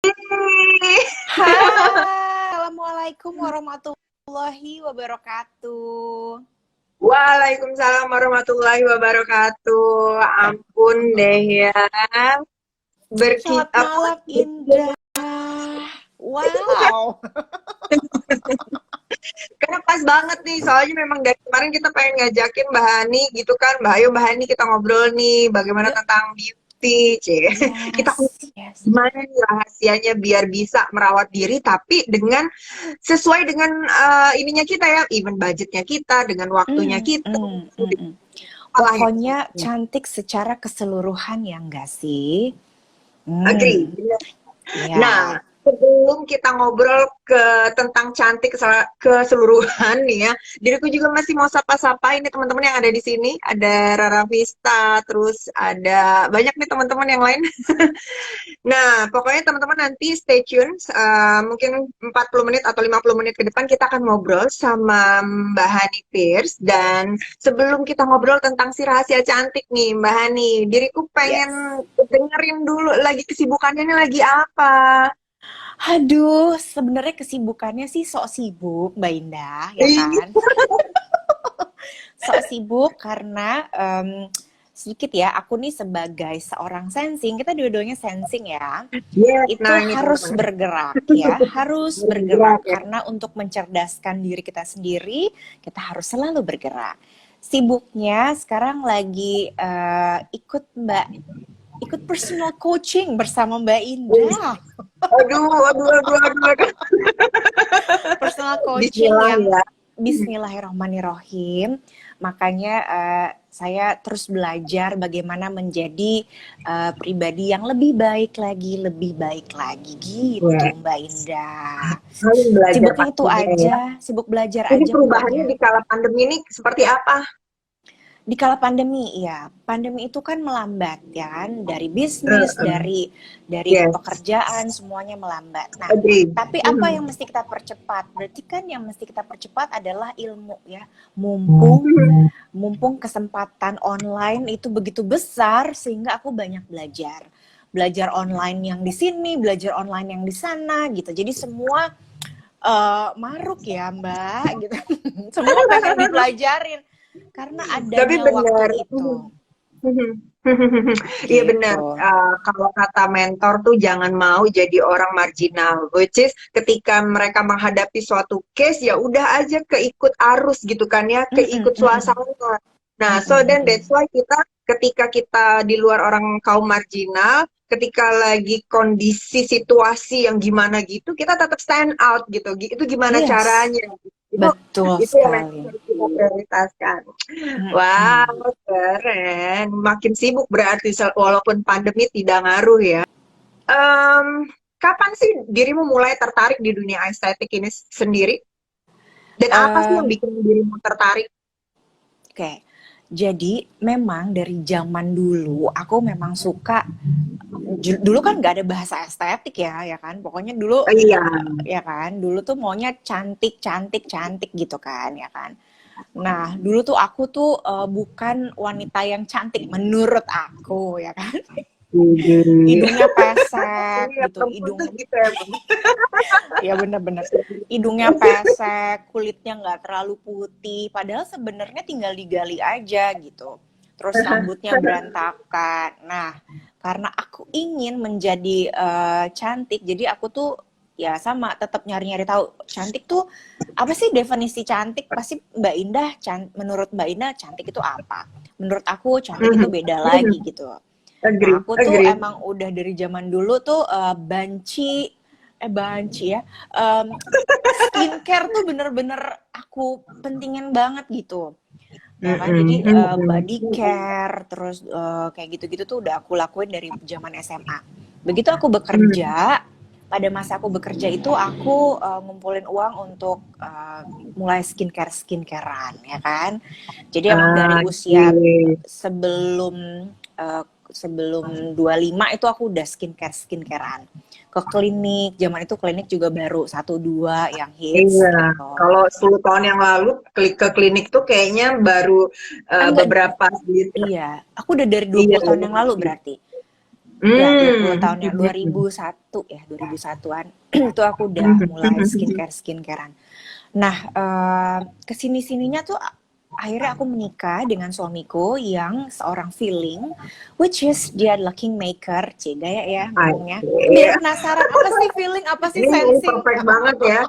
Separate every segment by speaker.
Speaker 1: Hai, Assalamualaikum warahmatullahi wabarakatuh.
Speaker 2: Waalaikumsalam warahmatullahi wabarakatuh. Ampun deh ya.
Speaker 1: Selamat
Speaker 2: Apa?
Speaker 1: malam, Indah. Wow.
Speaker 2: Karena pas banget nih, soalnya memang dari kemarin kita pengen ngajakin Mbak Hani gitu kan. Mbak Ayo, Mbak Hani kita ngobrol nih, bagaimana tentang beauty, Kita
Speaker 1: Yes.
Speaker 2: gimana nih rahasianya biar bisa merawat diri, tapi sesuai dengan ininya kita ya, even budgetnya kita, dengan waktunya kita.
Speaker 1: Pokoknya cantik secara keseluruhan ya enggak sih?
Speaker 2: Agree.
Speaker 1: Ya.
Speaker 2: Nah, sebelum kita ngobrol tentang cantik keseluruhan nih ya, diriku juga masih mau sapa-sapa ini teman-teman yang ada di sini. Ada Rara Vista, terus ada banyak nih teman-teman yang lain. Nah, pokoknya teman-teman nanti stay tune. Mungkin 40 menit atau 50 menit ke depan kita akan ngobrol sama Mbak Hani Pierce. Dan sebelum kita ngobrol tentang si rahasia cantik nih, Mbak Hani, diriku pengen dengerin dulu lagi kesibukannya ini lagi apa.
Speaker 1: Aduh, sebenarnya kesibukannya sih sok sibuk, Mbak Indah, ya kan? Sok sibuk karena sedikit ya, aku nih sebagai seorang sensing, kita dua-duanya sensing ya,
Speaker 2: Yes,
Speaker 1: itu
Speaker 2: nah ini
Speaker 1: harus
Speaker 2: teman-teman.
Speaker 1: bergerak ya, harus bergerak
Speaker 2: Bergerak ya.
Speaker 1: karena untuk mencerdaskan diri kita sendiri, kita harus selalu bergerak. Sibuknya sekarang lagi ikut personal coaching bersama Mbak Indah.
Speaker 2: Aduh.
Speaker 1: Personal coaching
Speaker 2: Bismillah
Speaker 1: yang
Speaker 2: ya.
Speaker 1: Bismillahirrahmanirrahim. Makanya saya terus belajar bagaimana menjadi pribadi yang lebih baik lagi gitu, Mbak Indah.
Speaker 2: Saling belajar
Speaker 1: Sibuknya itu
Speaker 2: pastinya ya.
Speaker 1: aja, sibuk belajar
Speaker 2: Jadi
Speaker 1: aja
Speaker 2: perubahannya
Speaker 1: pokoknya.
Speaker 2: di kala pandemi ini seperti apa?
Speaker 1: Di kala pandemi, ya, pandemi itu kan melambat ya kan, dari bisnis, dari
Speaker 2: Yes,
Speaker 1: pekerjaan semuanya melambat. Nah,
Speaker 2: agree.
Speaker 1: tapi apa yang mesti kita percepat? Berarti kan yang mesti kita percepat adalah ilmu ya. Mumpung kesempatan online itu begitu besar sehingga aku banyak belajar. Belajar online yang di sini, belajar online yang di sana gitu. Jadi semua maruk ya, Mbak gitu. Semua pengen dipelajarin karena
Speaker 2: Tapi
Speaker 1: adanya waktu
Speaker 2: benar.
Speaker 1: itu
Speaker 2: Iya benar.
Speaker 1: gitu.
Speaker 2: Kalau kata mentor tuh jangan mau jadi orang marginal, which is ketika mereka menghadapi suatu case ya udah aja keikut arus gitu kan ya, keikut suasana. Nah, so then that's why ketika kita di luar orang kaum marginal, ketika lagi kondisi situasi yang gimana gitu, kita tetap stand out gitu. Itu gimana
Speaker 1: Yes,
Speaker 2: caranya? Itu
Speaker 1: betul
Speaker 2: itu yang memang
Speaker 1: sekali.
Speaker 2: harus kita prioritaskan. Wow, keren. Makin sibuk berarti walaupun pandemi tidak ngaruh ya. Em, Kapan sih dirimu mulai tertarik di dunia estetik ini sendiri? Dan apa sih yang
Speaker 1: Em,
Speaker 2: bikin dirimu tertarik?
Speaker 1: Oke, jadi memang dari zaman dulu aku memang suka. Dulu kan nggak ada bahasa estetik ya kan. Pokoknya dulu
Speaker 2: Iya.
Speaker 1: ya kan, dulu tuh maunya cantik, cantik, cantik gitu kan, ya kan. Nah, dulu tuh aku tuh bukan wanita yang cantik menurut aku, ya kan.
Speaker 2: Jadi,
Speaker 1: Hidungnya pesek
Speaker 2: iya
Speaker 1: gitu,
Speaker 2: perempuan tuh gitu ya, Bang.
Speaker 1: ya bener-bener. Hidungnya pesek, kulitnya nggak terlalu putih, padahal sebenarnya tinggal digali aja gitu. Terus rambutnya berantakan. Nah, karena aku ingin menjadi cantik, jadi aku tuh ya sama tetap nyari-nyari tahu cantik tuh apa sih, definisi cantik. Pasti Mbak Indah, menurut Mbak Indah cantik itu apa? Menurut aku cantik itu beda lagi gitu. Nah,
Speaker 2: Agree,
Speaker 1: aku tuh
Speaker 2: agree.
Speaker 1: emang udah dari zaman dulu tuh banci ya. Skincare tuh bener-bener aku pentingin banget gitu. Ya kan, jadi body care, terus kayak gitu-gitu tuh udah aku lakuin dari zaman SMA. Begitu aku bekerja, pada masa aku bekerja itu aku ngumpulin uang untuk mulai skincarean ya kan. Jadi emang dari usia
Speaker 2: Agree.
Speaker 1: sebelum uh, sebelum 25 itu aku udah skincarean. Ke klinik, zaman itu klinik juga baru 1-2 yang hits
Speaker 2: Iya,
Speaker 1: gitu.
Speaker 2: kalau 10 tahun yang lalu ke klinik tuh kayaknya baru
Speaker 1: Enggak,
Speaker 2: beberapa segelintir.
Speaker 1: iya. Aku udah dari
Speaker 2: Iya,
Speaker 1: 20 tahun
Speaker 2: iya,
Speaker 1: yang lalu
Speaker 2: iya.
Speaker 1: berarti. Ya 20
Speaker 2: Hmm.
Speaker 1: tahun yang 2001 ya, 2001-an itu aku udah mulai skincarean. Nah, kesini-sininya tuh akhirnya aku menikah dengan suamiku yang seorang feeling, which is dia adalah kingmaker, cie gaya ya ngomongnya. Biar
Speaker 2: Asik.
Speaker 1: penasaran apa sih feeling, apa sih
Speaker 2: Ini
Speaker 1: sensing?
Speaker 2: perfect banget ya.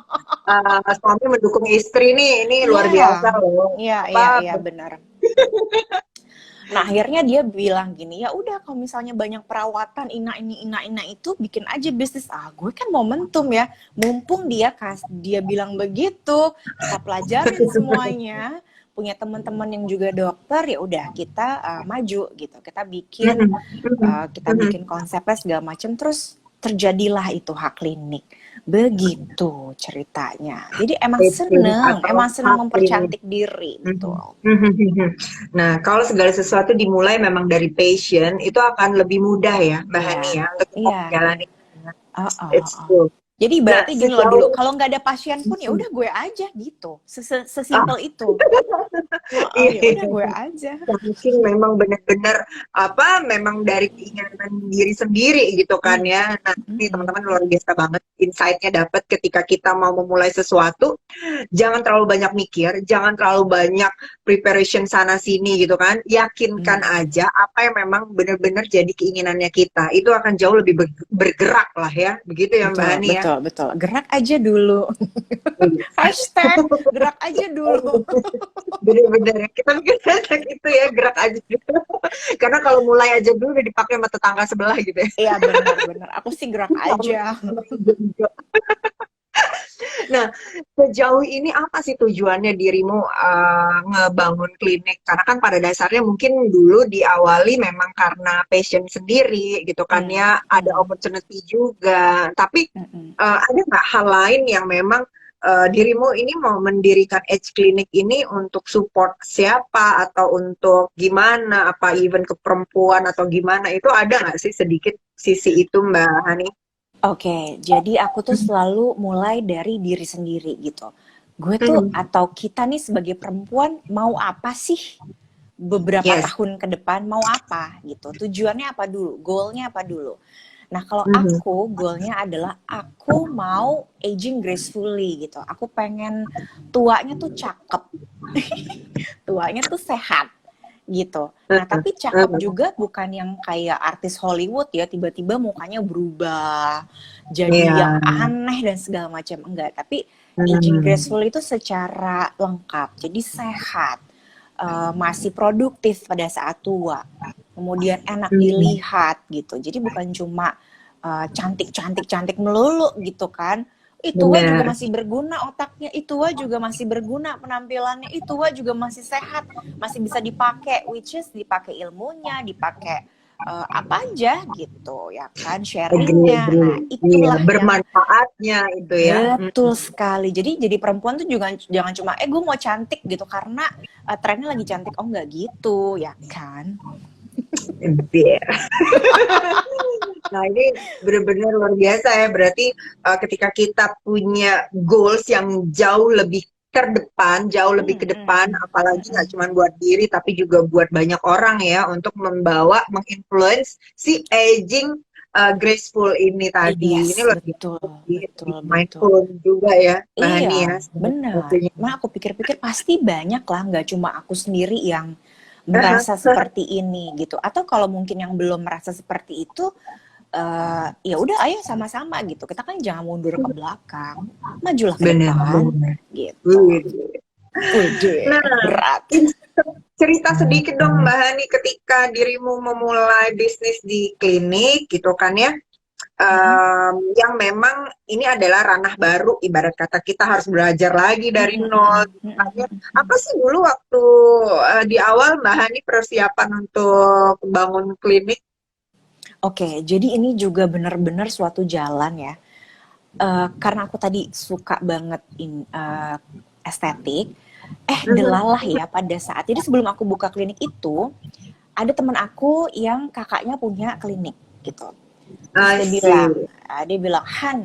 Speaker 2: Suami mendukung istri nih, ini luar
Speaker 1: Iya,
Speaker 2: biasa loh.
Speaker 1: iya, iya,
Speaker 2: Apa?
Speaker 1: iya benar. Nah akhirnya dia bilang gini, ya udah kalau misalnya banyak perawatan ina itu bikin aja bisnis. Ah gue kan momentum ya, mumpung dia bilang begitu, kita pelajarin semuanya, punya teman-teman yang juga dokter, ya udah kita maju gitu, kita bikin konsepnya segala macam, terus terjadilah itu hak klinik. Begitu ceritanya. Jadi
Speaker 2: Itu atau
Speaker 1: emang seneng
Speaker 2: hak ini.
Speaker 1: mempercantik diri, betul.
Speaker 2: Nah, kalau segala sesuatu dimulai memang dari passion, itu akan lebih mudah ya, Mbak
Speaker 1: Iya,
Speaker 2: Hani ya, untuk kita
Speaker 1: iya.
Speaker 2: menjalani.
Speaker 1: Oh, oh,
Speaker 2: It's
Speaker 1: oh.
Speaker 2: true.
Speaker 1: Jadi
Speaker 2: Nah,
Speaker 1: ibaratnya gini loh dulu,
Speaker 2: sejauh
Speaker 1: kalau nggak ada pasien pun ya udah gue aja gitu.
Speaker 2: ah,
Speaker 1: Sesimpel itu. Oh, oh, ya udah
Speaker 2: iya.
Speaker 1: gue aja.
Speaker 2: Mungkin memang benar-benar apa memang dari keinginan diri sendiri gitu kan
Speaker 1: Hmm.
Speaker 2: ya. Nah, ini
Speaker 1: Mm-mm.
Speaker 2: teman-teman luar biasa banget insight-nya dapat ketika kita mau memulai sesuatu, jangan terlalu banyak mikir, jangan terlalu banyak preparation sana sini gitu kan. Yakinkan
Speaker 1: Mm.
Speaker 2: aja apa yang memang benar-benar jadi keinginannya kita. Itu akan jauh lebih bergerak lah ya. Begitu ya Mbak
Speaker 1: Betul,
Speaker 2: Hani ya.
Speaker 1: betul, betul. Gerak aja dulu. Hashtag gerak aja dulu.
Speaker 2: Bener-bener ya. Kita mikir kayak gitu ya, gerak aja dulu. Karena kalau mulai aja dulu udah dipakai sama tetangga sebelah gitu ya.
Speaker 1: Iya benar-benar. Aku sih gerak aja.
Speaker 2: Nah, sejauh ini apa sih tujuannya dirimu ngebangun klinik? Karena kan pada dasarnya mungkin dulu diawali memang karena passion sendiri gitu kan
Speaker 1: Hmm,
Speaker 2: ya, ada
Speaker 1: hmm,
Speaker 2: opportunity juga. Tapi
Speaker 1: mm-mm.
Speaker 2: ada nggak hal lain yang memang dirimu ini mau mendirikan Edge Clinic ini untuk support siapa atau untuk gimana? Apa even ke perempuan atau gimana? Itu ada nggak sih sedikit sisi itu Mbak Hani?
Speaker 1: Oke, jadi aku tuh selalu mulai dari diri sendiri gitu. Gue tuh
Speaker 2: Mhm.
Speaker 1: atau kita nih sebagai perempuan mau apa sih beberapa
Speaker 2: Yes.
Speaker 1: tahun ke depan, mau apa gitu. Tujuannya apa dulu, goalnya apa dulu. Nah kalau
Speaker 2: Mhm.
Speaker 1: aku, goalnya adalah aku mau aging gracefully gitu. Aku pengen tuanya tuh cakep, tuanya tuh sehat gitu. Nah tapi cakep
Speaker 2: Mhm.
Speaker 1: juga bukan yang kayak artis Hollywood ya, tiba-tiba mukanya berubah jadi
Speaker 2: Iya.
Speaker 1: yang aneh dan segala macam, enggak. Tapi aging
Speaker 2: Hmm.
Speaker 1: graceful itu secara lengkap, jadi sehat, masih produktif pada saat tua, kemudian enak
Speaker 2: Hmm.
Speaker 1: dilihat gitu. Jadi bukan cuma cantik melulu gitu kan. Itu juga
Speaker 2: Benar.
Speaker 1: masih berguna otaknya, itu juga masih berguna penampilannya, itu juga masih sehat, masih bisa dipakai, which is dipakai ilmunya, dipakai apa aja gitu ya kan,
Speaker 2: Agree,
Speaker 1: sharingnya.
Speaker 2: agree.
Speaker 1: Nah
Speaker 2: Iya,
Speaker 1: itulah yang
Speaker 2: bermanfaatnya itu ya.
Speaker 1: betul sekali. Jadi perempuan tuh juga jangan cuma gue mau cantik gitu karena trennya lagi cantik. Oh nggak gitu ya kan?
Speaker 2: Iya. Nah, ini benar-benar luar biasa ya. Berarti ketika kita punya goals yang jauh lebih terdepan, jauh lebih ke depan, apalagi nggak cuma buat diri, tapi juga buat banyak orang ya, untuk membawa, menginfluence si aging graceful ini tadi. Ini
Speaker 1: Yes,
Speaker 2: luar biasa
Speaker 1: betul,
Speaker 2: sih,
Speaker 1: betul,
Speaker 2: lebih
Speaker 1: betul.
Speaker 2: mindful juga ya, Mbak Hani ya.
Speaker 1: Iya, benar.
Speaker 2: Sebenarnya.
Speaker 1: Nah, aku pikir-pikir pasti banyak lah, nggak cuma aku sendiri yang merasa seperti ini gitu. Atau kalau mungkin yang belum merasa seperti itu, ya udah ayo sama-sama gitu. Kita kan jangan mundur ke belakang, majulah ke
Speaker 2: Benar,
Speaker 1: depan
Speaker 2: benar.
Speaker 1: gitu.
Speaker 2: Wih.
Speaker 1: Wede,
Speaker 2: Nah,
Speaker 1: berat.
Speaker 2: cerita sedikit dong Mbak Hani ketika dirimu memulai bisnis di klinik gitu kan ya,
Speaker 1: Mm-mm,
Speaker 2: yang memang ini adalah ranah baru, ibarat kata kita harus belajar lagi dari
Speaker 1: mm-mm,
Speaker 2: nol
Speaker 1: mm-mm,
Speaker 2: gitu kan
Speaker 1: mm-mm,
Speaker 2: ya.
Speaker 1: mm-mm.
Speaker 2: Apa sih dulu waktu di awal Mbak Hani persiapan untuk bangun klinik?
Speaker 1: Oke, jadi ini juga benar-benar suatu jalan ya. Karena aku tadi suka banget estetik, delalah ya pada saat. Jadi sebelum aku buka klinik itu, ada teman aku yang kakaknya punya klinik gitu. Terus
Speaker 2: Asik.
Speaker 1: dia bilang, Han,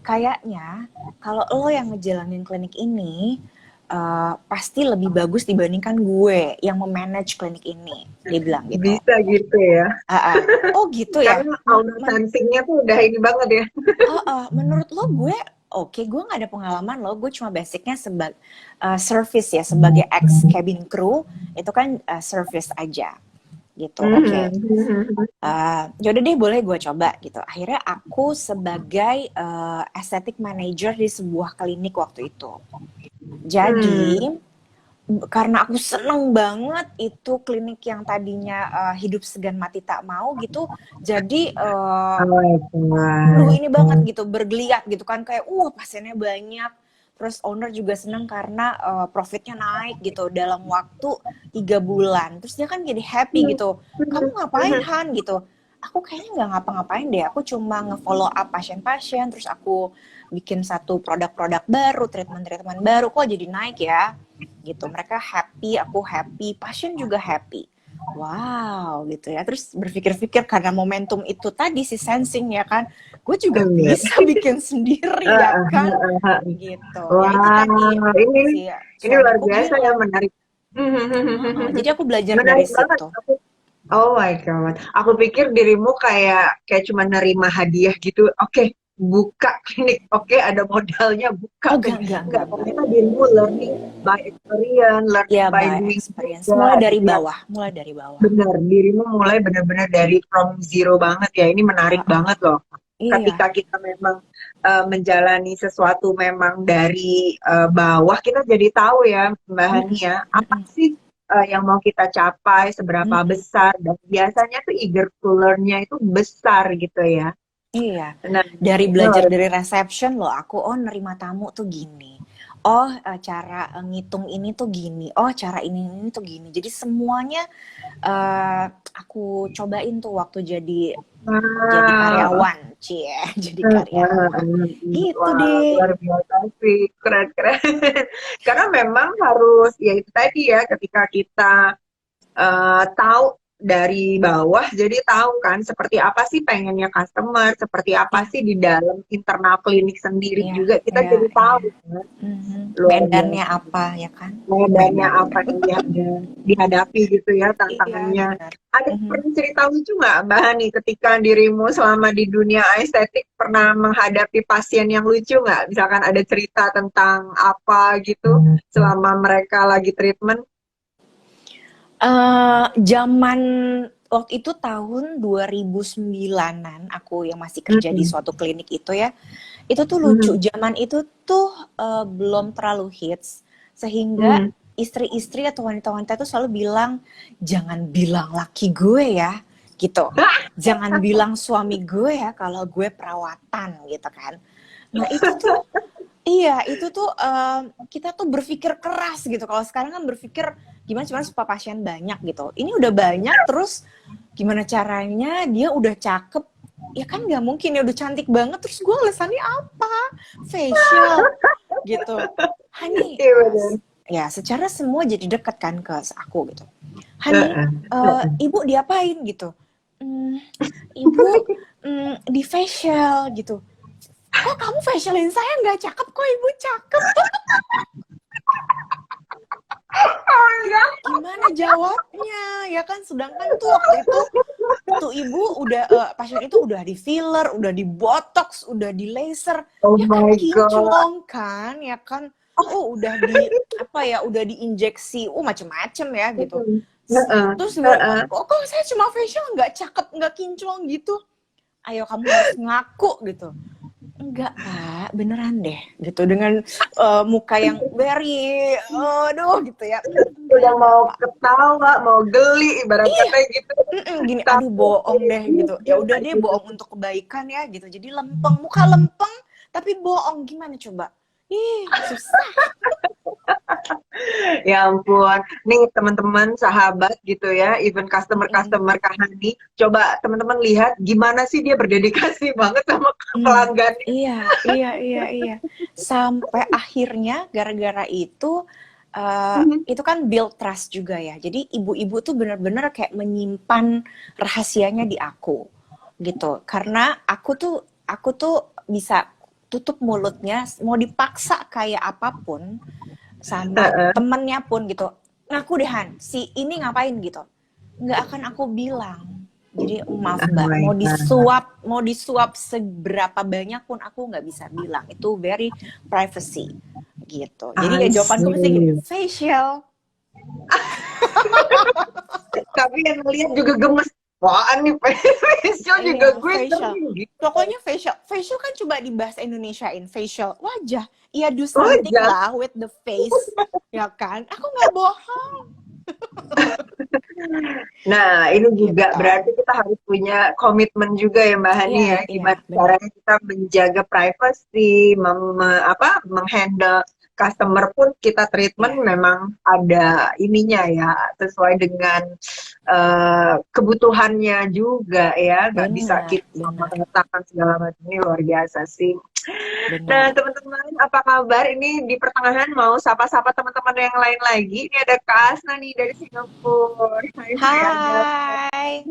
Speaker 1: kayaknya kalau lo yang ngejalanin klinik ini, pasti lebih bagus dibandingkan gue yang memanage klinik ini. Dia bilang gitu.
Speaker 2: Bisa gitu ya.
Speaker 1: Oh gitu ya.
Speaker 2: Karena auto sensingnya tuh udah ini banget ya.
Speaker 1: Menurut lo gue oke, gue nggak ada pengalaman lo, gue cuma basicnya sebagai service ya, sebagai ex cabin crew itu kan service aja gitu. Oke. Yaudah deh, boleh gue coba gitu. Akhirnya aku sebagai aesthetic manager di sebuah klinik waktu itu. Jadi karena aku seneng banget itu klinik yang tadinya hidup segan mati tak mau gitu, jadi ini banget gitu, bergeliat gitu kan, kayak pasiennya banyak, terus owner juga seneng karena profitnya naik gitu dalam waktu 3 bulan, terus dia kan jadi happy gitu, kamu ngapain Han gitu, aku kayaknya nggak ngapa-ngapain deh, aku cuma nge-follow up pasien-pasien, terus aku bikin satu produk-produk baru, treatment-treatment baru, kok jadi naik ya gitu, mereka happy, aku happy, pasien juga happy. Wow gitu ya, terus berpikir-pikir karena momentum itu tadi si sensing ya kan, gue juga bisa bikin sendiri ya kan, gitu.
Speaker 2: Wah,
Speaker 1: Ya itu tadi si
Speaker 2: ini luar
Speaker 1: suamiku
Speaker 2: biasa ya,
Speaker 1: bilang.
Speaker 2: menarik.
Speaker 1: Jadi aku belajar dari
Speaker 2: Menarik banget.
Speaker 1: situ.
Speaker 2: Oh my God. Aku pikir dirimu kayak cuma nerima hadiah gitu. Oke, buka klinik. Oke, ada modalnya buka
Speaker 1: Oh
Speaker 2: klinik.
Speaker 1: enggak.
Speaker 2: Ternyata dirimu learning by experience, learning
Speaker 1: Ya
Speaker 2: by
Speaker 1: by
Speaker 2: doing
Speaker 1: experience, mulai
Speaker 2: juga
Speaker 1: dari
Speaker 2: gitu ya.
Speaker 1: bawah.
Speaker 2: Benar, dirimu mulai benar-benar dari from zero banget ya. Ini menarik banget loh.
Speaker 1: Iya.
Speaker 2: Ketika kita memang menjalani sesuatu memang dari bawah, kita jadi tahu ya, Mbak Hani ya, apa sih yang mau kita capai, seberapa besar, dan biasanya tuh eager to learn-nya itu besar gitu ya.
Speaker 1: Iya,
Speaker 2: Nah,
Speaker 1: dari
Speaker 2: ini
Speaker 1: belajar
Speaker 2: luar
Speaker 1: dari reception loh, aku nerima tamu tuh gini. Oh, cara ngitung ini tuh gini. Oh, cara ini tuh gini. Jadi semuanya aku cobain tuh waktu jadi
Speaker 2: biasa.
Speaker 1: karyawan, cie, jadi karyawan. Gitu
Speaker 2: Wah,
Speaker 1: deh.
Speaker 2: luar biasa sih, keren-keren. Karena memang harus, ya itu tadi ya, ketika kita tahu dari bawah, jadi tahu kan seperti apa sih pengennya customer, seperti apa
Speaker 1: Iya,
Speaker 2: sih di dalam internal klinik sendiri
Speaker 1: iya,
Speaker 2: juga kita
Speaker 1: iya,
Speaker 2: jadi
Speaker 1: iya.
Speaker 2: tahu kan, luar
Speaker 1: Medannya
Speaker 2: biasa.
Speaker 1: apa ya kan?
Speaker 2: Medannya
Speaker 1: Medan.
Speaker 2: apa yang dihadapi gitu ya
Speaker 1: Iya,
Speaker 2: tantangannya.
Speaker 1: benar.
Speaker 2: Ada pernah cerita lucu nggak Mbak Hani ketika dirimu selama di dunia estetik pernah menghadapi pasien yang lucu nggak? Misalkan ada cerita tentang apa gitu selama mereka lagi treatment?
Speaker 1: Zaman waktu itu tahun 2009-an aku yang masih kerja di
Speaker 2: Mm-mm.
Speaker 1: suatu klinik itu ya. Itu tuh lucu,
Speaker 2: Mhm.
Speaker 1: zaman itu tuh belum terlalu hits sehingga
Speaker 2: Mhm.
Speaker 1: istri-istri atau wanita-wanita itu selalu bilang, "Jangan bilang laki gue ya." Gitu. "Jangan bilang suami gue ya kalau gue perawatan." gitu kan. Nah, itu tuh iya, itu tuh kita tuh berpikir keras gitu. Kalau sekarang kan berpikir gimana cuma supaya pasien banyak gitu. Ini udah banyak terus gimana caranya dia udah cakep, ya kan nggak mungkin ya udah cantik banget terus gue alasannya apa? Facial gitu. Hani,
Speaker 2: Iya benar.
Speaker 1: ya secara semua jadi dekat kan ke aku gitu. Hani,
Speaker 2: Heeh.
Speaker 1: ibu diapain gitu? "Hmm, ibu di facial gitu." "Kok kamu facialin saya nggak cakep, kok ibu cakep?" Gimana jawabnya ya kan, sedangkan tuh waktu itu tuh ibu udah pasien itu udah di filler, udah di botox, udah di laser,
Speaker 2: Oh
Speaker 1: ya kan
Speaker 2: my God.
Speaker 1: kinclong kan ya kan, udah di apa ya, udah diinjeksi macem-macem ya gitu.
Speaker 2: Heeh.
Speaker 1: Terus dia bilang,
Speaker 2: Heeh.
Speaker 1: kok saya cuma facial nggak cakep, nggak kinclong gitu, ayo kamu harus ngaku gitu. Enggak Pak, beneran deh gitu, dengan muka yang very aduh gitu ya,
Speaker 2: Udah
Speaker 1: enggak
Speaker 2: mau
Speaker 1: Pak.
Speaker 2: ketawa, mau geli, ibarat
Speaker 1: Iya,
Speaker 2: kata gitu.
Speaker 1: gini, aduh
Speaker 2: Tapi
Speaker 1: bohong deh gitu. Ya udah deh
Speaker 2: gitu.
Speaker 1: bohong untuk kebaikan ya gitu. Jadi lempeng, muka lempeng tapi bohong, gimana coba? Ih, susah.
Speaker 2: Ya ampun, nih teman-teman, sahabat gitu ya, even
Speaker 1: Mm-mm.
Speaker 2: customer-customer Kak Hani, coba teman-teman lihat gimana sih dia berdedikasi banget sama pelanggannya.
Speaker 1: Iya, iya, iya, iya. Sampai akhirnya gara-gara itu kan build trust juga ya. Jadi ibu-ibu tuh bener-bener kayak menyimpan rahasianya di aku gitu. Karena aku tuh bisa tutup mulutnya mau dipaksa kayak apapun, sama temennya pun gitu, ngaku deh Han, si ini ngapain gitu, nggak akan aku bilang. Jadi maaf Mbak,
Speaker 2: my
Speaker 1: mau disuap seberapa banyak pun aku nggak bisa bilang. Itu very privacy gitu. Jadi
Speaker 2: I
Speaker 1: ya jawabanku mesti gini,
Speaker 2: see.
Speaker 1: facial.
Speaker 2: Tapi yang ngeliat juga gemes. Wah, nih facial juga
Speaker 1: Iya,
Speaker 2: gue
Speaker 1: facial.
Speaker 2: sering gitu.
Speaker 1: Pokoknya facial. Facial kan coba di bahasa Indonesiain, facial. Wajah. Iya, do something
Speaker 2: Wajah.
Speaker 1: lah with the face. Ya kan? Aku nggak bohong.
Speaker 2: Nah, ini juga
Speaker 1: Gitu.
Speaker 2: berarti kita harus punya komitmen juga ya Mbak Hani
Speaker 1: Iya,
Speaker 2: ya.
Speaker 1: iya,
Speaker 2: Gimana
Speaker 1: benar.
Speaker 2: caranya kita menjaga privacy, menghandle customer pun kita treatment
Speaker 1: Iya.
Speaker 2: memang ada ininya ya, sesuai dengan kebutuhannya juga ya. Nggak bisa
Speaker 1: Benar,
Speaker 2: kita
Speaker 1: benar,
Speaker 2: mengatakan segala macam, ini luar biasa sih. Nah,
Speaker 1: benar.
Speaker 2: teman-teman, apa kabar? Ini di pertengahan mau sapa-sapa teman-teman yang lain lagi. Ini ada Kak Asna nih dari Singapura. Hai, ada
Speaker 1: Hai.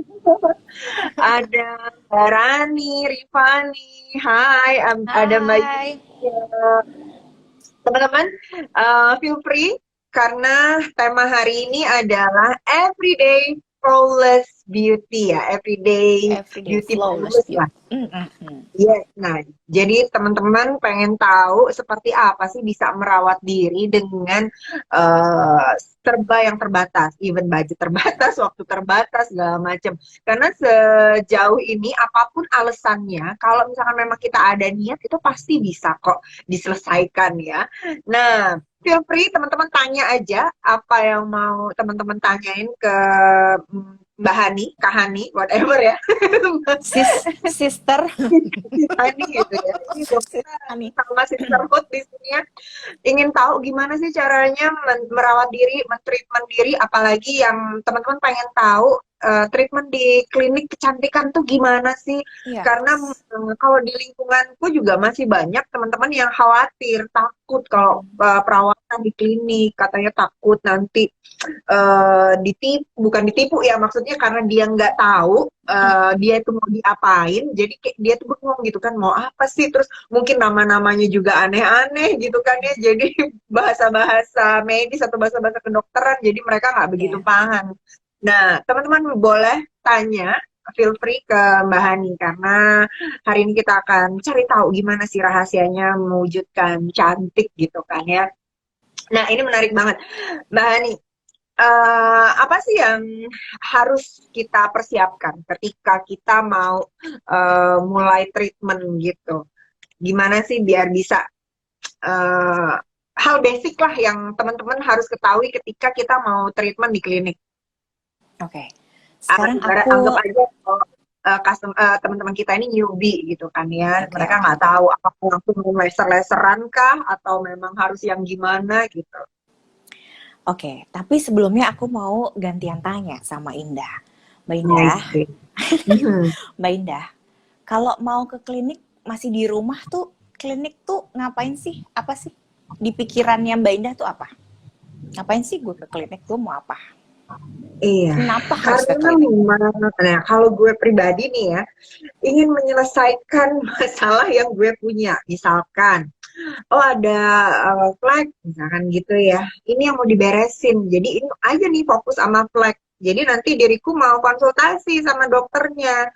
Speaker 2: ada Mbak Rani, Rifani. Hai, ada Mbak
Speaker 1: Hai.
Speaker 2: Yulia. Teman-teman, feel free karena tema hari ini adalah Everyday Flawless Beauty ya, Everyday
Speaker 1: Everyday
Speaker 2: Beauty
Speaker 1: flawless
Speaker 2: Flawless
Speaker 1: beauty.
Speaker 2: lah. Yes, nah, jadi teman-teman pengen tahu seperti apa sih bisa merawat diri dengan serba yang terbatas, even budget terbatas, waktu terbatas, segala macam. Karena sejauh ini apapun alasannya, kalau misalkan memang kita ada niat, itu pasti bisa kok diselesaikan ya. Nah, feel free teman-teman tanya aja apa yang mau teman-teman tanyain ke Mbak Hani, Kak Hani, whatever ya.
Speaker 1: Sister.
Speaker 2: Hani gitu ya. Ini dokter
Speaker 1: Ani.
Speaker 2: sama sisterhood di sini ya. Ingin tahu gimana sih caranya merawat diri, mentreatment diri, apalagi yang teman-teman pengen tahu treatment di klinik kecantikan tuh gimana sih?
Speaker 1: Iya.
Speaker 2: Karena kalau di lingkunganku juga masih banyak teman-teman yang khawatir, takut kalau perawatan di klinik, katanya takut nanti ditipu, bukan ditipu ya, maksudnya karena dia nggak tahu dia itu mau diapain, jadi kayak dia tuh bengong gitu kan, mau apa sih, terus mungkin nama-namanya juga aneh-aneh gitu kan ya, jadi bahasa-bahasa medis atau bahasa-bahasa kedokteran, jadi mereka nggak begitu
Speaker 1: Iya.
Speaker 2: paham. Nah, teman-teman boleh tanya, feel free ke Mbak Hani, karena hari ini kita akan cari tahu gimana sih rahasianya mewujudkan cantik gitu kan ya. Nah, ini menarik banget. Mbak Hani, apa sih yang harus kita persiapkan ketika kita mau mulai treatment gitu? Gimana sih biar bisa hal basic lah yang teman-teman harus ketahui ketika kita mau treatment di klinik.
Speaker 1: Oke. Sekarang
Speaker 2: Anggap
Speaker 1: aku
Speaker 2: aja teman-teman kita ini newbie gitu kan ya,
Speaker 1: oke,
Speaker 2: mereka
Speaker 1: oke.
Speaker 2: nggak tahu apakah langsung laser-laseran kah atau memang harus yang gimana gitu.
Speaker 1: Oke, tapi sebelumnya aku mau gantian tanya sama Indah. Mbak
Speaker 2: I
Speaker 1: Indah,
Speaker 2: see. Mhm.
Speaker 1: Mbak Indah, kalau mau ke klinik masih di rumah tuh, klinik tuh ngapain sih? Apa sih? Di pikirannya Mbak Indah tuh apa? Ngapain sih gue ke klinik? Gue mau apa?
Speaker 2: Iya,
Speaker 1: Kenapa harus ke
Speaker 2: karena
Speaker 1: klinik?
Speaker 2: memang, nah kalau gue pribadi nih ya, ingin menyelesaikan masalah yang gue punya. Misalkan, oh ada flek, misalkan gitu ya, ini yang mau diberesin. Jadi ini aja nih fokus sama flek. Jadi nanti diriku mau konsultasi sama dokternya,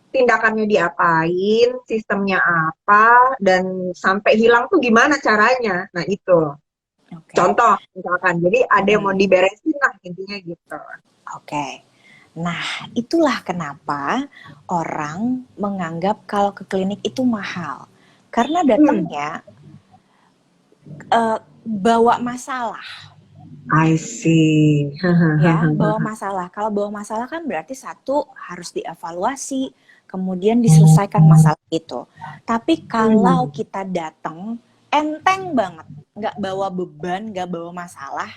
Speaker 2: tindakannya diapain, sistemnya apa, dan sampai hilang tuh gimana caranya. Nah itu,
Speaker 1: Oke.
Speaker 2: contoh misalkan, jadi ada yang mau diberesin lah intinya gitu.
Speaker 1: Oke. Nah, itulah kenapa orang menganggap kalau ke klinik itu mahal. Karena datangnya bawa masalah.
Speaker 2: I see.
Speaker 1: Ya, bawa masalah. Kalau bawa masalah kan berarti satu harus dievaluasi, kemudian diselesaikan masalah itu. Tapi kalau kita datang enteng banget, nggak bawa beban, nggak bawa masalah,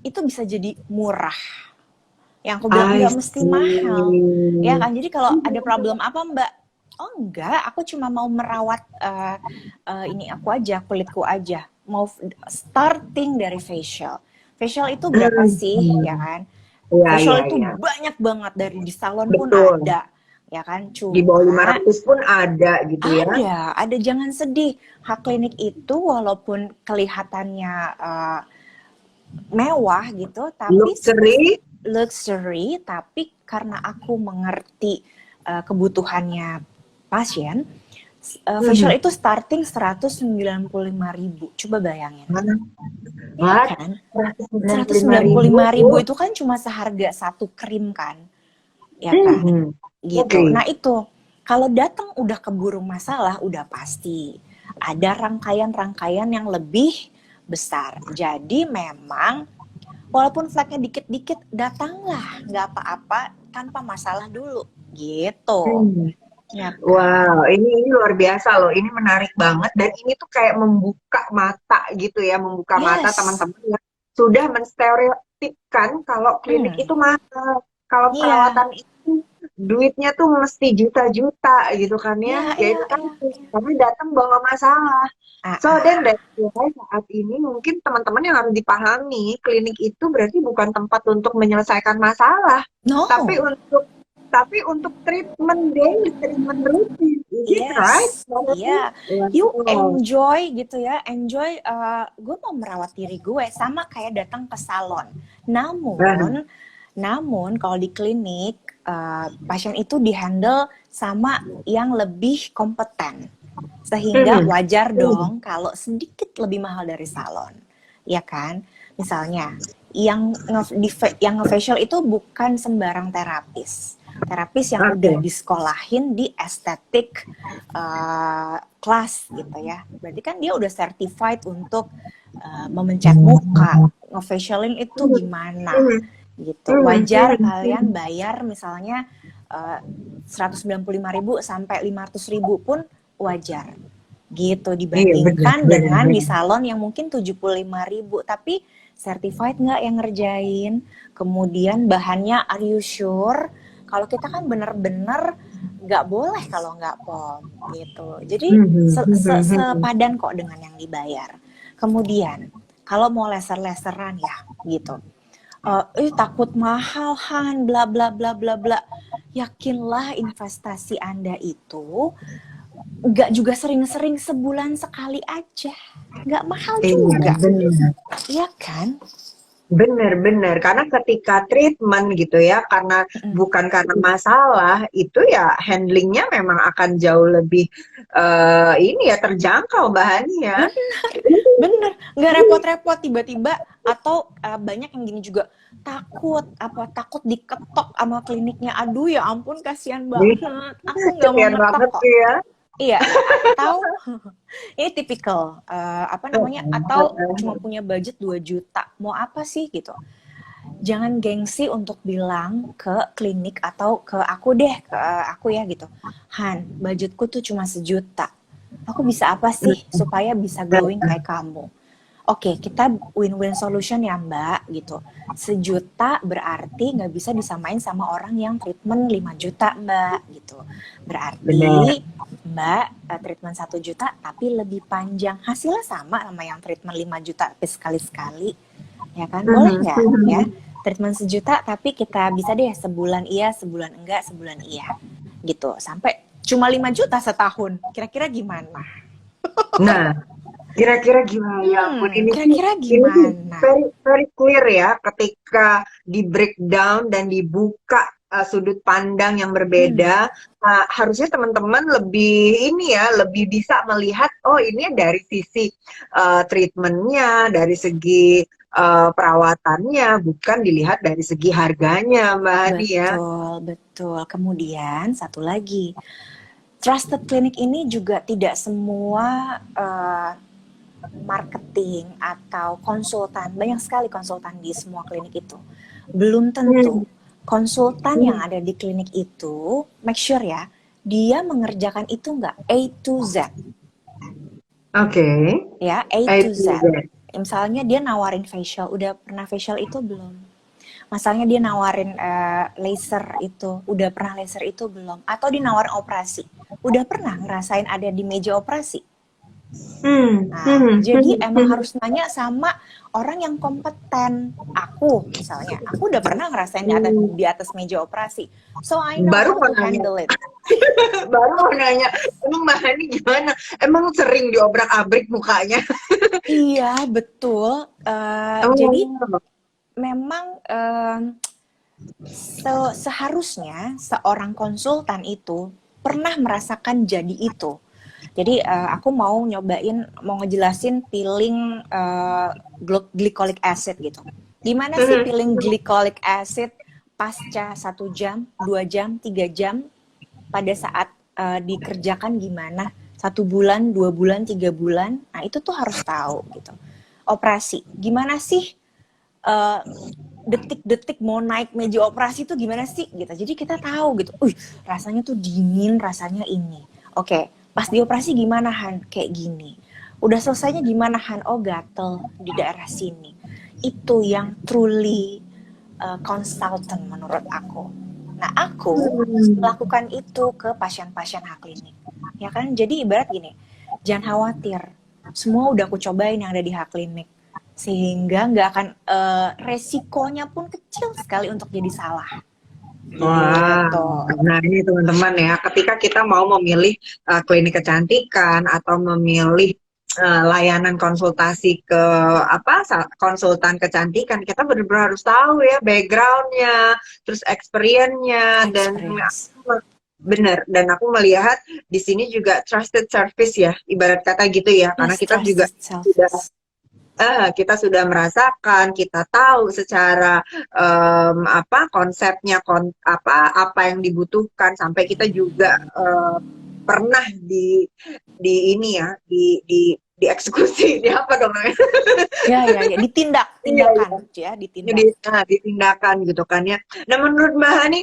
Speaker 1: itu bisa jadi murah. Yang aku bilang nggak mesti mahal, ya kan? Jadi kalau ada problem apa Mbak? Oh enggak, aku cuma mau merawat ini aku aja, kulitku aja. Mau starting dari facial. Facial itu berapa sih, ya kan?
Speaker 2: Iya,
Speaker 1: Facial
Speaker 2: iya,
Speaker 1: itu
Speaker 2: iya.
Speaker 1: banyak banget, dari di salon pun
Speaker 2: Betul.
Speaker 1: ada, ya kan?
Speaker 2: Di bawah
Speaker 1: Cuma
Speaker 2: 500 pun ada gitu ya.
Speaker 1: ada, jangan sedih. Hak klinik itu walaupun kelihatannya mewah gitu, tapi
Speaker 2: Luxury.
Speaker 1: luxury, tapi karena aku mengerti kebutuhannya pasien, facial itu starting 195.000. Coba bayangin. Ya
Speaker 2: What?
Speaker 1: kan?
Speaker 2: 195.000?
Speaker 1: 195.000 itu kan cuma seharga satu krim kan? Ya kan? Gitu.
Speaker 2: Oke.
Speaker 1: Nah itu, kalau datang udah keburu masalah, udah pasti ada rangkaian-rangkaian yang lebih besar. Jadi memang walaupun flagnya dikit-dikit, datanglah, nggak apa-apa tanpa masalah dulu, gitu.
Speaker 2: Hmm.
Speaker 1: Ya kan?
Speaker 2: Wow, ini luar biasa loh. Ini menarik banget dan ini tuh kayak membuka mata gitu ya, membuka mata
Speaker 1: Yes.
Speaker 2: teman-teman yang sudah menstereotipkan kalau klinik
Speaker 1: Hmm.
Speaker 2: itu mahal, kalau
Speaker 1: Iya.
Speaker 2: perawatan itu duitnya tuh mesti juta-juta gitu kan ya.
Speaker 1: Iya,
Speaker 2: Ya
Speaker 1: iya,
Speaker 2: itu kan
Speaker 1: iya.
Speaker 2: karena datang bawa masalah.
Speaker 1: Ah,
Speaker 2: So then
Speaker 1: ah.
Speaker 2: that's why saat ini mungkin teman-teman yang harus dipahami, klinik itu berarti bukan tempat untuk menyelesaikan masalah, tapi
Speaker 1: No.
Speaker 2: untuk treatment daily, treatment rutin, is it right?
Speaker 1: Yes. Iya. You
Speaker 2: Wow.
Speaker 1: enjoy gitu ya. Enjoy, gue mau merawat diri gue. Sama kayak datang ke salon.
Speaker 2: Nah,
Speaker 1: Namun kalau di klinik, pasien itu dihandle sama yang lebih kompeten. Sehingga
Speaker 2: hmm,
Speaker 1: wajar dong kalau sedikit lebih mahal dari salon. Ya kan? Misalnya, yang nge-facial itu bukan sembarang terapis. Terapis yang
Speaker 2: oke.
Speaker 1: udah disekolahin di estetik kelas gitu ya. Berarti kan dia udah certified untuk memencet muka, nge-facialin itu gimana
Speaker 2: Hmm,
Speaker 1: gitu.
Speaker 2: hmm,
Speaker 1: Wajar
Speaker 2: hmm,
Speaker 1: kalian bayar misalnya 195.000 sampai 500.000 pun wajar gitu,
Speaker 2: iya benar,
Speaker 1: dibandingkan
Speaker 2: benar,
Speaker 1: dengan di
Speaker 2: benar.
Speaker 1: salon yang mungkin 75.000 tapi certified nggak yang ngerjain, kemudian bahannya are you sure, kalau kita kan bener-bener nggak boleh kalau nggak pom gitu, jadi sepadan kok dengan yang dibayar. Kemudian kalau mau leser-leseran ya gitu, takut mahal Han, bla bla bla bla bla. Yakinlah investasi Anda itu nggak juga sering-sering, sebulan sekali aja. Nggak mahal
Speaker 2: Iya,
Speaker 1: juga,
Speaker 2: benar.
Speaker 1: iya kan?
Speaker 2: Benar-benar, karena ketika treatment gitu ya, karena
Speaker 1: Mm-mm.
Speaker 2: bukan karena masalah, itu ya handlingnya memang akan jauh lebih ini ya terjangkau bahannya.
Speaker 1: Bener, bener. Nggak repot-repot tiba-tiba, atau banyak yang gini juga, takut diketok sama kliniknya. Aduh ya ampun, kasihan
Speaker 2: Jadi
Speaker 1: banget. Aku nggak mau
Speaker 2: kesian
Speaker 1: ngetok
Speaker 2: banget
Speaker 1: kok.
Speaker 2: sih ya.
Speaker 1: Iya, atau ini tipikal, apa namanya, atau cuma punya budget 2 juta, mau apa sih gitu. Jangan gengsi untuk bilang ke klinik atau ke aku deh, ke aku ya gitu. Han, budgetku tuh cuma 1 juta. Aku bisa apa sih supaya bisa glowing kayak kamu? Oke, kita win-win solution ya Mbak gitu. 1 juta berarti nggak bisa disamain sama orang yang treatment 5 juta Mbak gitu.
Speaker 2: Benar.
Speaker 1: Berarti Mbak treatment 1 juta tapi lebih panjang. Hasilnya sama yang treatment 5 juta tapi sekali-sekali. Ya kan? Boleh nggak ya? Treatment 1 juta tapi kita bisa deh sebulan iya, sebulan enggak, sebulan iya. Gitu. Sampai cuma 5 juta setahun. Kira-kira gimana?
Speaker 2: Nah, kira-kira gimana ya ampun,
Speaker 1: Kira-kira
Speaker 2: ini sih
Speaker 1: gimana?
Speaker 2: very very clear ya ketika di breakdown dan dibuka sudut pandang yang
Speaker 1: Hmm.
Speaker 2: berbeda. Harusnya teman-teman lebih ini ya, lebih bisa melihat oh ini dari sisi treatmentnya, dari segi perawatannya, bukan dilihat dari segi harganya, Mbak Hani ya.
Speaker 1: Betul, betul. Kemudian satu lagi, trusted clinic ini juga tidak semua marketing atau konsultan, banyak sekali konsultan di semua klinik itu. Belum tentu
Speaker 2: Hmm,
Speaker 1: konsultan yang
Speaker 2: hmm.
Speaker 1: ada di klinik itu, make sure ya, dia mengerjakan itu nggak A to Z.
Speaker 2: Oke,
Speaker 1: Ya, A
Speaker 2: I
Speaker 1: to
Speaker 2: see
Speaker 1: Z.
Speaker 2: that.
Speaker 1: Misalnya dia nawarin facial, udah pernah facial itu belum? Masalahnya dia nawarin laser itu, udah pernah laser itu belum? Atau dia nawarin operasi, udah pernah ngerasain ada di meja operasi?
Speaker 2: Hmm,
Speaker 1: Nah,
Speaker 2: hmm,
Speaker 1: jadi
Speaker 2: hmm,
Speaker 1: emang
Speaker 2: hmm,
Speaker 1: harus nanya sama orang yang kompeten. Aku misalnya, aku udah pernah ngerasain
Speaker 2: hmm.
Speaker 1: di atas meja operasi. So I know
Speaker 2: Baru
Speaker 1: how
Speaker 2: mau
Speaker 1: to
Speaker 2: nanya,
Speaker 1: handle it.
Speaker 2: Baru mau nanya, emang Mbak Hani gimana? Emang sering diobrak-abrik mukanya?
Speaker 1: Iya, betul. Jadi
Speaker 2: Oh,
Speaker 1: memang seharusnya seorang konsultan itu pernah merasakan jadi itu. Jadi aku mau nyobain, mau ngejelasin peeling glycolic acid gitu. Gimana sih peeling glycolic acid pasca 1 jam, 2 jam, 3 jam pada saat dikerjakan gimana? 1 bulan, 2 bulan, 3 bulan. Nah itu tuh harus tahu gitu. Operasi, gimana sih eh, detik-detik mau naik meja operasi tuh gimana sih gitu. Jadi kita tahu gitu. Rasanya tuh dingin, rasanya ini. Oke, pas di operasi gimana Han? Kayak gini. Udah selesainya gimana Han? Oh gatel di daerah sini. Itu yang truly consultant menurut aku. Nah aku melakukan itu ke pasien-pasien hak klinik. Ya kan? Jadi ibarat gini, jangan khawatir. Semua udah aku cobain yang ada di hak klinik sehingga nggak akan resikonya pun kecil sekali untuk jadi salah
Speaker 2: wah,
Speaker 1: gitu.
Speaker 2: nah ini teman-teman ya, ketika kita mau memilih klinik kecantikan atau memilih layanan konsultasi ke konsultan kecantikan, kita benar-benar harus tahu ya backgroundnya, terus experience-nya, dan
Speaker 1: Experience.
Speaker 2: benar. Dan aku melihat di sini juga trusted service ya, ibarat kata gitu ya, karena
Speaker 1: Yes,
Speaker 2: kita juga
Speaker 1: trusted
Speaker 2: sudah
Speaker 1: service.
Speaker 2: kita sudah merasakan, kita tahu secara konsepnya, apa yang dibutuhkan, sampai kita juga pernah di ini ya, di dieksekusi, di apa dong namanya?
Speaker 1: Ya, ya, ya. Ditindak,
Speaker 2: Iya, iya.
Speaker 1: tindakan, ya, ditindak.
Speaker 2: Ditindakan gitu kan ya. Nah, menurut Mbak Hani,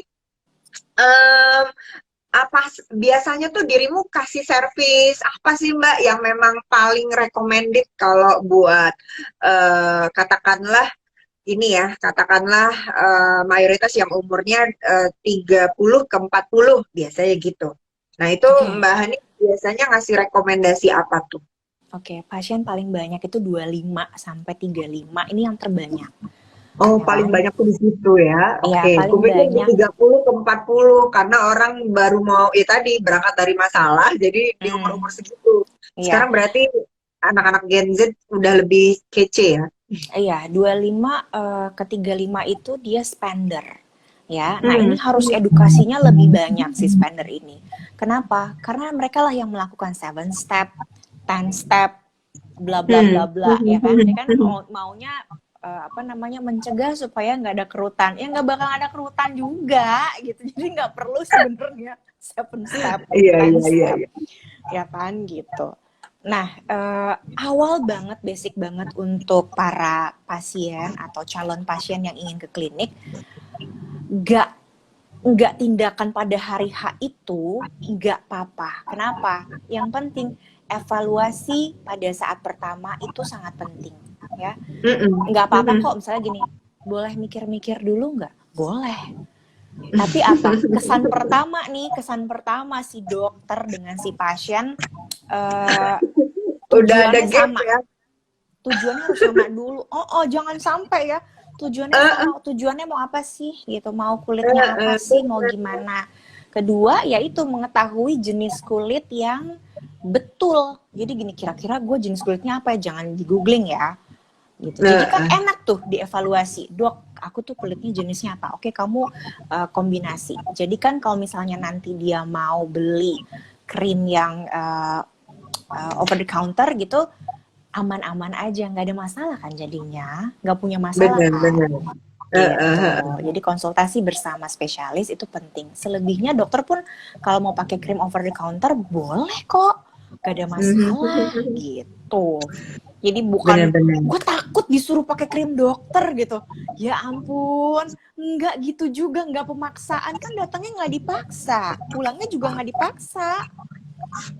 Speaker 2: em, apa biasanya tuh dirimu kasih servis apa sih Mbak yang memang paling recommended kalau buat katakanlah ini ya, katakanlah mayoritas yang umurnya 30 ke 40 biasanya gitu. Nah, itu
Speaker 1: Oke.
Speaker 2: Mbak Hani biasanya ngasih rekomendasi apa tuh?
Speaker 1: Oke, pasien paling banyak itu 25 sampai 35. Ini yang terbanyak,
Speaker 2: Oh,
Speaker 1: ya
Speaker 2: paling
Speaker 1: kan?
Speaker 2: banyak tuh di situ ya.
Speaker 1: Iya,
Speaker 2: Oke,
Speaker 1: paling
Speaker 2: kupikir di
Speaker 1: banyak.
Speaker 2: 30 ke 40 karena orang baru mau tadi berangkat dari masalah jadi di
Speaker 1: Hmm,
Speaker 2: umur-umur segitu.
Speaker 1: iya.
Speaker 2: Sekarang berarti anak-anak Gen Z udah lebih kece ya.
Speaker 1: Iya, 25 ke 35 itu dia spender. Ya, nah ini
Speaker 2: Hmm.
Speaker 1: harus edukasinya lebih banyak si spender ini. Kenapa? Karena mereka lah yang melakukan 7 step, 10 step, bla bla bla
Speaker 2: Hmm.
Speaker 1: bla, ya kan? Dia kan maunya apa namanya mencegah supaya nggak ada kerutan. Ya nggak bakal ada kerutan juga gitu. Jadi nggak perlu sebenarnya 7 step,
Speaker 2: Iya,
Speaker 1: 10
Speaker 2: iya, iya,
Speaker 1: step,
Speaker 2: iya.
Speaker 1: ya kan gitu. Nah, awal banget, basic banget untuk para pasien atau calon pasien yang ingin ke klinik, nggak nggak tindakan pada hari H itu nggak apa-apa. Kenapa? Yang penting evaluasi pada saat pertama itu sangat penting, ya.
Speaker 2: Mm-mm.
Speaker 1: Nggak apa-apa
Speaker 2: Mm-mm.
Speaker 1: kok, misalnya gini, boleh mikir-mikir dulu nggak? Boleh. Tapi apa? Kesan pertama si dokter dengan si pasien eh,
Speaker 2: Udah ada
Speaker 1: tujuannya
Speaker 2: gap
Speaker 1: sama.
Speaker 2: ya.
Speaker 1: Tujuannya harus sama dulu. Jangan sampai ya. Tujuannya
Speaker 2: Eh,
Speaker 1: sama. Tujuannya mau apa sih? Gitu. Mau kulitnya apa sih? Mau
Speaker 2: bener.
Speaker 1: gimana? Kedua, yaitu mengetahui jenis kulit yang betul. Jadi gini, kira-kira gue jenis kulitnya apa ya? Jangan di googling ya. Gitu. Jadi kan
Speaker 2: Eh,
Speaker 1: enak tuh dievaluasi. Dok, aku tuh kulitnya jenisnya apa? Oke, kamu kombinasi. Jadi kan kalau misalnya nanti dia mau beli krim yang over the counter gitu, aman-aman aja, nggak ada masalah kan jadinya, nggak punya masalah
Speaker 2: bener,
Speaker 1: kan,
Speaker 2: bener.
Speaker 1: gitu. Jadi konsultasi bersama spesialis itu penting. Selebihnya dokter pun kalau mau pakai krim over the counter boleh kok, nggak ada masalah gitu. Jadi bukan
Speaker 2: Bener-bener.
Speaker 1: gue takut disuruh pakai krim dokter gitu. Ya ampun, nggak gitu juga, nggak pemaksaan kan, datangnya nggak dipaksa, pulangnya juga nggak dipaksa.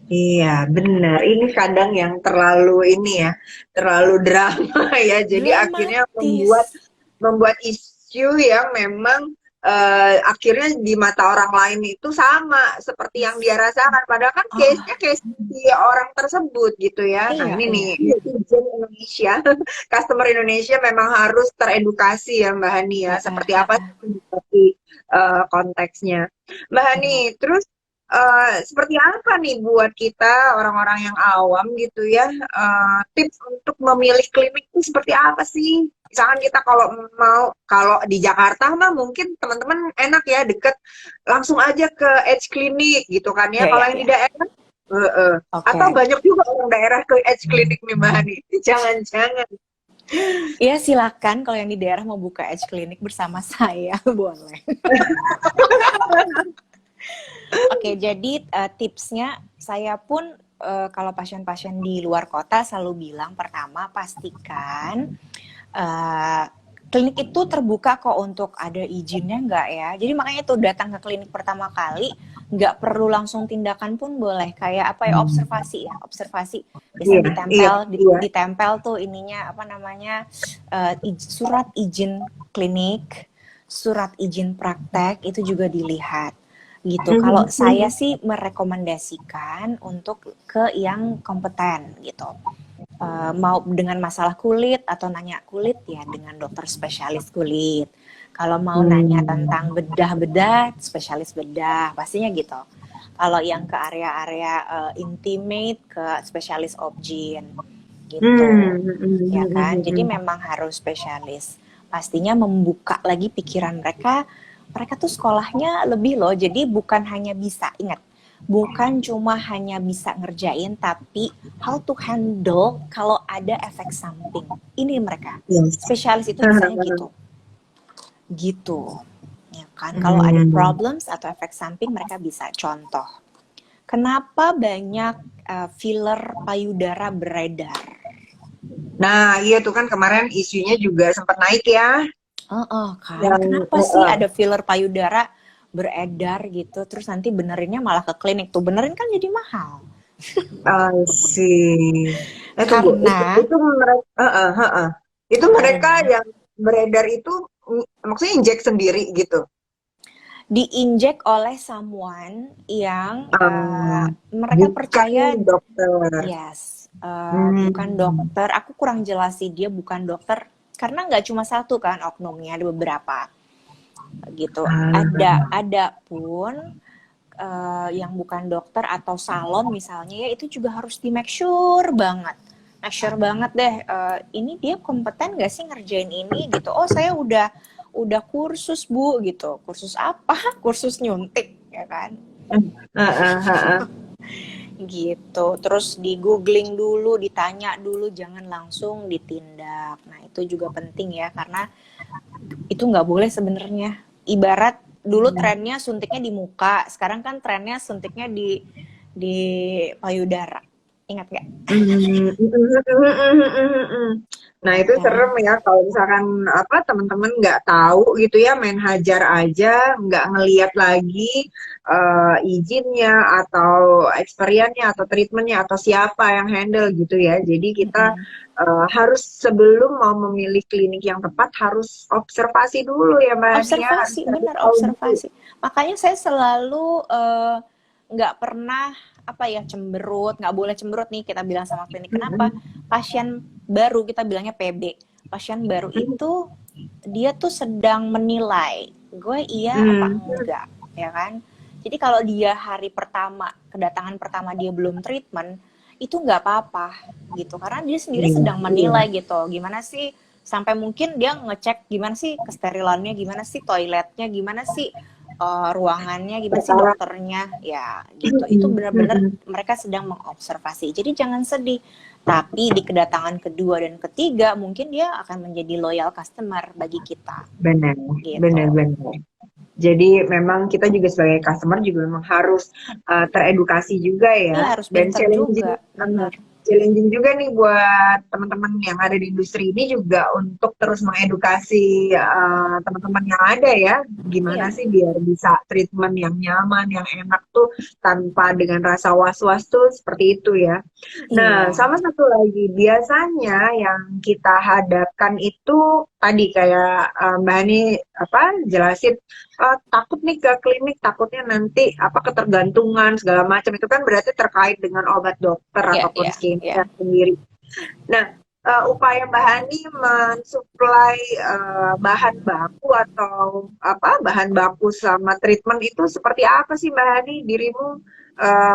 Speaker 2: Iya, benar. Ini kadang yang terlalu ini ya, terlalu drama ya. Jadi akhirnya
Speaker 1: Dramatis.
Speaker 2: membuat membuat isu yang memang akhirnya di mata orang lain itu sama seperti yang dia rasakan. Padahal kan case-nya
Speaker 1: Oh,
Speaker 2: case si orang tersebut gitu ya. Nah,
Speaker 1: iya,
Speaker 2: ini nih
Speaker 1: iya.
Speaker 2: netizen Indonesia, customer Indonesia memang harus teredukasi ya Mbak Hani ya. Seperti apa sih seperti konteksnya. Mbak Hani,
Speaker 1: Benar.
Speaker 2: terus seperti apa nih buat kita orang-orang yang awam gitu ya, tips untuk memilih klinik itu seperti apa sih? Misalkan kita kalau di Jakarta mah mungkin teman-teman enak ya deket, langsung aja ke Edge Clinic gitu kan ya.
Speaker 1: Ya,
Speaker 2: Kalau
Speaker 1: ya,
Speaker 2: yang di
Speaker 1: ya.
Speaker 2: daerah, atau
Speaker 1: Oke.
Speaker 2: banyak juga orang daerah ke Edge Clinic nih Mbak Hani. Jangan-jangan.
Speaker 1: Iya, silakan kalau yang di daerah mau buka Edge Clinic bersama saya, boleh. Oke, jadi tipsnya saya pun kalau pasien-pasien di luar kota selalu bilang pertama pastikan eh, klinik itu terbuka kok untuk ada izinnya nggak ya. Jadi makanya tuh datang ke klinik pertama kali nggak perlu langsung tindakan pun boleh kayak apa ya observasi ya observasi
Speaker 2: Iya,
Speaker 1: biasanya
Speaker 2: iya, iya.
Speaker 1: ditempel tuh ininya apa namanya surat izin klinik, surat izin praktek itu juga dilihat gitu. Kalau saya sih merekomendasikan untuk ke yang kompeten gitu. Mau dengan masalah kulit atau nanya kulit ya dengan dokter spesialis kulit. Kalau mau nanya tentang bedah-bedah, spesialis bedah, pastinya gitu. Kalau yang ke area-area intimate ke spesialis obgyn gitu. Ya kan? Jadi memang harus spesialis. Pastinya membuka lagi pikiran mereka. Mereka tuh sekolahnya lebih loh. Jadi bukan hanya bisa ingat bukan cuma hanya bisa ngerjain tapi how to handle kalau ada efek samping. Ini mereka.
Speaker 2: Yes.
Speaker 1: Spesialis itu bisanya gitu. Gitu. Ya kan? Kalau ada problems atau efek samping mereka bisa contoh. Kenapa banyak filler payudara beredar?
Speaker 2: Nah, iya tuh kan kemarin isunya juga sempat naik ya.
Speaker 1: Kan?
Speaker 2: Yang
Speaker 1: Kenapa sih ada filler payudara beredar gitu, terus nanti benerinnya malah ke klinik tuh, benerin kan jadi mahal.
Speaker 2: I see. Tunggu,
Speaker 1: Karena
Speaker 2: itu mereka
Speaker 1: karena
Speaker 2: yang beredar itu maksudnya injek sendiri gitu.
Speaker 1: diinjek oleh someone yang mereka
Speaker 2: Bukan
Speaker 1: percaya
Speaker 2: dokter.
Speaker 1: yes, bukan dokter. Aku kurang jelas sih dia bukan dokter karena nggak cuma satu kan oknumnya, ada beberapa gitu. Ada pun yang bukan dokter atau salon misalnya ya itu juga harus di make sure banget. Make sure banget deh ini dia kompeten gak sih ngerjain ini gitu. Oh, saya udah kursus Bu gitu. Kursus apa? Kursus nyuntik ya kan. Gitu. Terus di googling dulu, ditanya dulu, jangan langsung ditindak. Nah, itu juga penting ya karena itu nggak boleh sebenarnya. Ibarat dulu trennya suntiknya di muka, sekarang kan trennya suntiknya di payudara. Ingat nggak?
Speaker 2: Nah,
Speaker 1: Ya
Speaker 2: itu serem
Speaker 1: kan?
Speaker 2: ya kalau misalkan apa teman-teman nggak tahu gitu ya, main hajar aja, nggak ngeliat lagi izinnya atau experience-nya atau treatment-nya atau siapa yang handle gitu ya. Jadi kita harus sebelum mau memilih klinik yang tepat harus observasi dulu ya Mbak Ani ya, harus
Speaker 1: Observasi,
Speaker 2: cari
Speaker 1: benar
Speaker 2: tahu dulu.
Speaker 1: observasi. Makanya saya selalu nggak pernah apa ya cemberut, nggak boleh cemberut nih kita bilang sama klinik. Kenapa? Pasien baru kita bilangnya PB. Pasien baru itu dia tuh sedang menilai gue iya apa enggak, ya kan? Jadi kalau dia hari pertama kedatangan pertama dia belum treatment itu nggak apa-apa gitu karena dia sendiri sedang menilai gitu gimana sih sampai mungkin dia ngecek gimana sih kesterilannya, gimana sih toiletnya, gimana sih ruangannya, gimana sih dokternya, ya gitu. Itu benar-benar mereka sedang mengobservasi. Jadi jangan sedih. Tapi di kedatangan kedua dan ketiga mungkin dia akan menjadi loyal customer bagi kita.
Speaker 2: Benar,
Speaker 1: Gitu.
Speaker 2: benar. Jadi memang kita juga sebagai customer juga memang harus teredukasi juga
Speaker 1: Iya
Speaker 2: ya,
Speaker 1: harus
Speaker 2: dan
Speaker 1: pinter
Speaker 2: challenging
Speaker 1: juga, benar.
Speaker 2: challenging juga nih buat teman-teman yang ada di industri ini juga untuk terus mengedukasi teman-teman yang ada ya, gimana
Speaker 1: Iya.
Speaker 2: sih biar bisa treatment yang nyaman, yang enak tuh tanpa dengan rasa was-was tuh seperti itu ya. Nah,
Speaker 1: Iya.
Speaker 2: sama satu lagi, biasanya yang kita hadapkan itu tadi kayak Mbak Hani apa jelasin takut nih ke klinik, takutnya nanti apa ketergantungan segala macam itu kan berarti terkait dengan obat dokter
Speaker 1: Iya,
Speaker 2: ataupun
Speaker 1: iya, iya.
Speaker 2: skincare sendiri. Nah, upaya Mbak Hani mensuplai bahan baku atau apa bahan baku sama treatment itu seperti apa sih Mbak Hani dirimu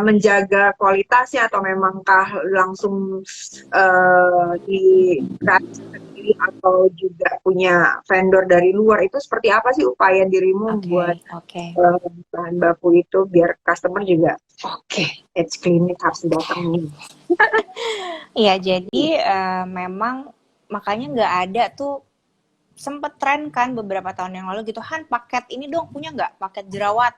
Speaker 2: menjaga kualitasnya atau memangkah langsung dikasih sendiri atau juga punya vendor dari luar itu seperti apa sih upaya dirimu buat
Speaker 1: Oke, oke.
Speaker 2: bahan baku itu biar customer juga oke, it's clinic harus datang nih.
Speaker 1: Iya, jadi memang makanya nggak ada tuh, sempet tren kan beberapa tahun yang lalu gitu, Han paket ini dong, punya nggak paket jerawat,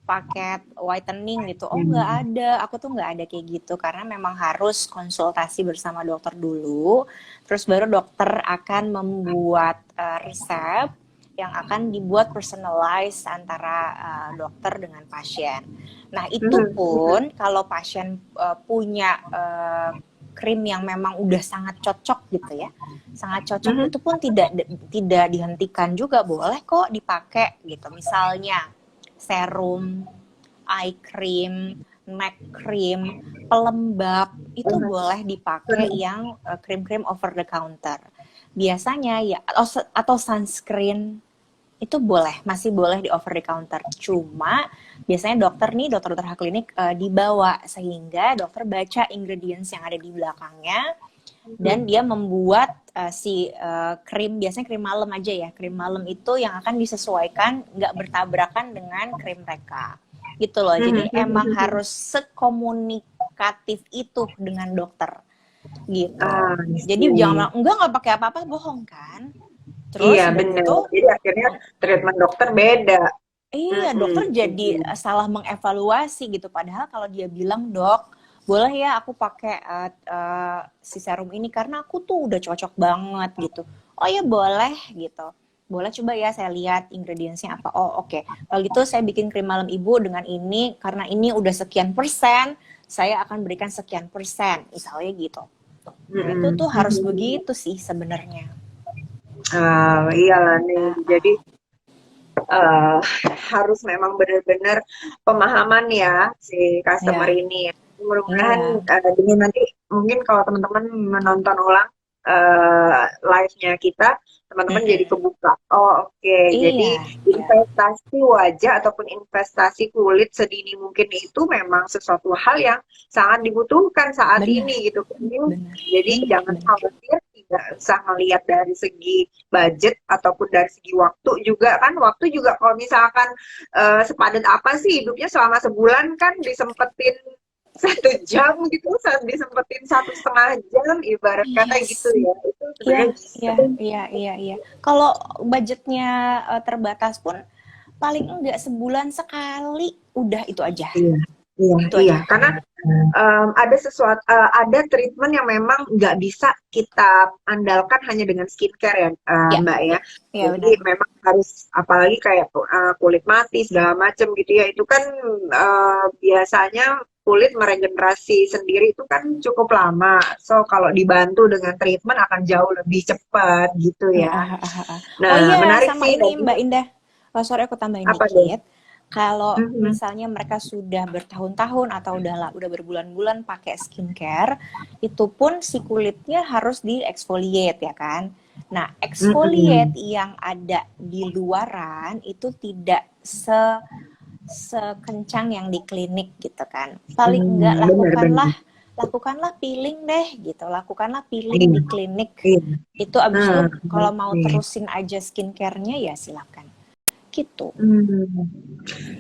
Speaker 1: paket whitening gitu. Oh nggak
Speaker 2: Hmm.
Speaker 1: ada, aku tuh nggak ada kayak gitu, karena memang harus konsultasi bersama dokter dulu, terus baru dokter akan membuat resep yang akan dibuat personalized antara dokter dengan pasien. Nah itu pun kalau pasien punya krim yang memang udah sangat cocok gitu ya, sangat cocok, itu pun tidak dihentikan juga, boleh kok dipakai gitu. Misalnya serum, eye cream, neck cream, pelembab itu boleh dipakai yang krim-krim over the counter. Biasanya ya atau sunscreen itu boleh, masih boleh di over the counter. Cuma biasanya dokter-dokter klinik dibawa, sehingga dokter baca ingredients yang ada di belakangnya, dan dia membuat krim, biasanya krim malam aja ya, krim malam itu yang akan disesuaikan, nggak bertabrakan dengan krim mereka gitu loh. Jadi emang harus sekomunikatif itu dengan dokter gitu.
Speaker 2: Ah, I
Speaker 1: Jadi jangan
Speaker 2: see.
Speaker 1: bilang nggak pakai apa-apa, bohong kan.
Speaker 2: Iya,
Speaker 1: Terus udah
Speaker 2: benar.
Speaker 1: gitu,
Speaker 2: Jadi akhirnya treatment dokter beda.
Speaker 1: iya,
Speaker 2: Mm-mm.
Speaker 1: dokter jadi salah mengevaluasi gitu. Padahal kalau dia bilang, dok, boleh ya aku pakai si serum ini karena aku tuh udah cocok banget gitu. Oh ya boleh gitu. Boleh, coba ya saya lihat ingredientsnya apa. Oh oke. Kalau gitu saya bikin krim malam ibu dengan ini, karena ini udah sekian persen, saya akan berikan sekian persen. Misalnya gitu. Nah itu
Speaker 2: Mm-mm.
Speaker 1: tuh harus begitu sih sebenarnya.
Speaker 2: Iyalah nih. Jadi
Speaker 1: Uh,
Speaker 2: eh, harus memang benar-benar pemahaman ya si customer
Speaker 1: ya,
Speaker 2: ini. Mudah-mudahan
Speaker 1: iya.
Speaker 2: dengan nanti mungkin kalau teman-teman menonton ulang live-nya kita, teman-teman jadi
Speaker 1: Mm-mm.
Speaker 2: kebuka. Oh oke, jadi
Speaker 1: Iya, iya.
Speaker 2: investasi wajah ataupun investasi kulit sedini mungkin itu memang sesuatu hal yang sangat dibutuhkan saat
Speaker 1: Benar,
Speaker 2: ini gitu kan.
Speaker 1: benar,
Speaker 2: Jadi
Speaker 1: benar,
Speaker 2: jangan
Speaker 1: benar.
Speaker 2: khawatir, tidak usah melihat dari segi budget ataupun dari segi waktu juga kan. Waktu juga kalau misalkan sepadat apa sih hidupnya selama sebulan kan disempetin 1 jam gitu, disempetin 1,5 jam ibarat kata gitu
Speaker 1: Yes.
Speaker 2: ya. Itu
Speaker 1: Iya,
Speaker 2: sebenarnya bisa.
Speaker 1: iya, iya, iya, iya. Kalau budgetnya terbatas pun, paling enggak sebulan sekali, udah itu aja.
Speaker 2: Iya, iya,
Speaker 1: Itu
Speaker 2: iya.
Speaker 1: aja.
Speaker 2: Karena ada sesuatu, ada treatment yang memang nggak bisa kita andalkan hanya dengan skincare ya,
Speaker 1: Ya,
Speaker 2: Mbak ya.
Speaker 1: ya, ya
Speaker 2: Jadi
Speaker 1: benar.
Speaker 2: memang harus apalagi kayak kulit mati segala macam gitu ya. Itu kan biasanya kulit meregenerasi sendiri itu kan cukup lama. So kalau dibantu dengan treatment akan jauh lebih cepat gitu ya.
Speaker 1: Oh
Speaker 2: Nah,
Speaker 1: iya,
Speaker 2: menarik
Speaker 1: sama
Speaker 2: sih
Speaker 1: ini
Speaker 2: tadi
Speaker 1: Mbak Indah. Oh, sorry aku tambahin
Speaker 2: apa deh?
Speaker 1: dikit. Kalau
Speaker 2: Mhm,
Speaker 1: misalnya mereka sudah bertahun-tahun atau udah berbulan-bulan pakai skincare, itu pun si kulitnya harus di-exfoliate ya kan. Nah, exfoliate
Speaker 2: mhm,
Speaker 1: yang ada di luaran itu tidak sekencang yang di klinik gitu kan. Paling enggak
Speaker 2: benar-benar.
Speaker 1: lakukanlah peeling deh gitu. Lakukanlah peeling
Speaker 2: Iya,
Speaker 1: di klinik.
Speaker 2: iya.
Speaker 1: Itu abis itu kalau mau
Speaker 2: Iya.
Speaker 1: terusin aja skincare-nya ya silakan. Gitu.
Speaker 2: Hmm.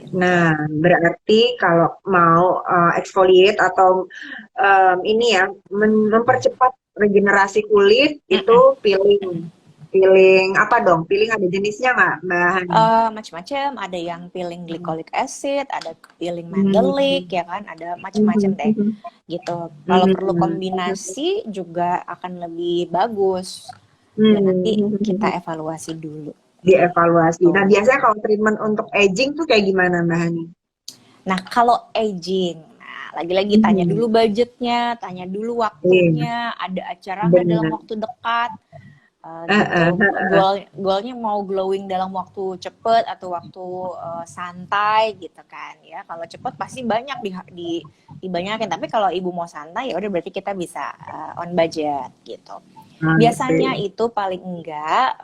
Speaker 1: Gitu.
Speaker 2: Nah, berarti kalau mau exfoliate atau ini ya mempercepat regenerasi kulit itu
Speaker 1: Mm-mm.
Speaker 2: peeling. Peeling apa dong? Peeling ada jenisnya nggak, Mbak Hani?
Speaker 1: Macam-macam, ada yang peeling glycolic acid, ada peeling mandelic
Speaker 2: Hmm.
Speaker 1: ya kan, ada macam-macam
Speaker 2: Mhm,
Speaker 1: deh
Speaker 2: mhm,
Speaker 1: gitu. Kalau perlu
Speaker 2: mhm,
Speaker 1: kombinasi juga akan lebih bagus, ya nanti kita
Speaker 2: mhm.
Speaker 1: evaluasi dulu
Speaker 2: Dievaluasi. Nah,
Speaker 1: tuh.
Speaker 2: biasanya kalau treatment untuk aging tuh kayak gimana, Mbak Hani?
Speaker 1: Nah, kalau aging, nah lagi-lagi tanya
Speaker 2: Mhm.
Speaker 1: dulu budgetnya, tanya dulu
Speaker 2: Iya,
Speaker 1: waktunya, ada acara nggak dalam
Speaker 2: benar.
Speaker 1: waktu dekat,
Speaker 2: Heeh,
Speaker 1: gitu.
Speaker 2: heeh.
Speaker 1: Goalnya mau glowing dalam waktu cepet atau waktu santai gitu kan ya. Kalau cepet pasti banyak dibanyakin. Tapi kalau ibu mau santai ya udah berarti kita bisa on budget gitu. Biasanya itu paling enggak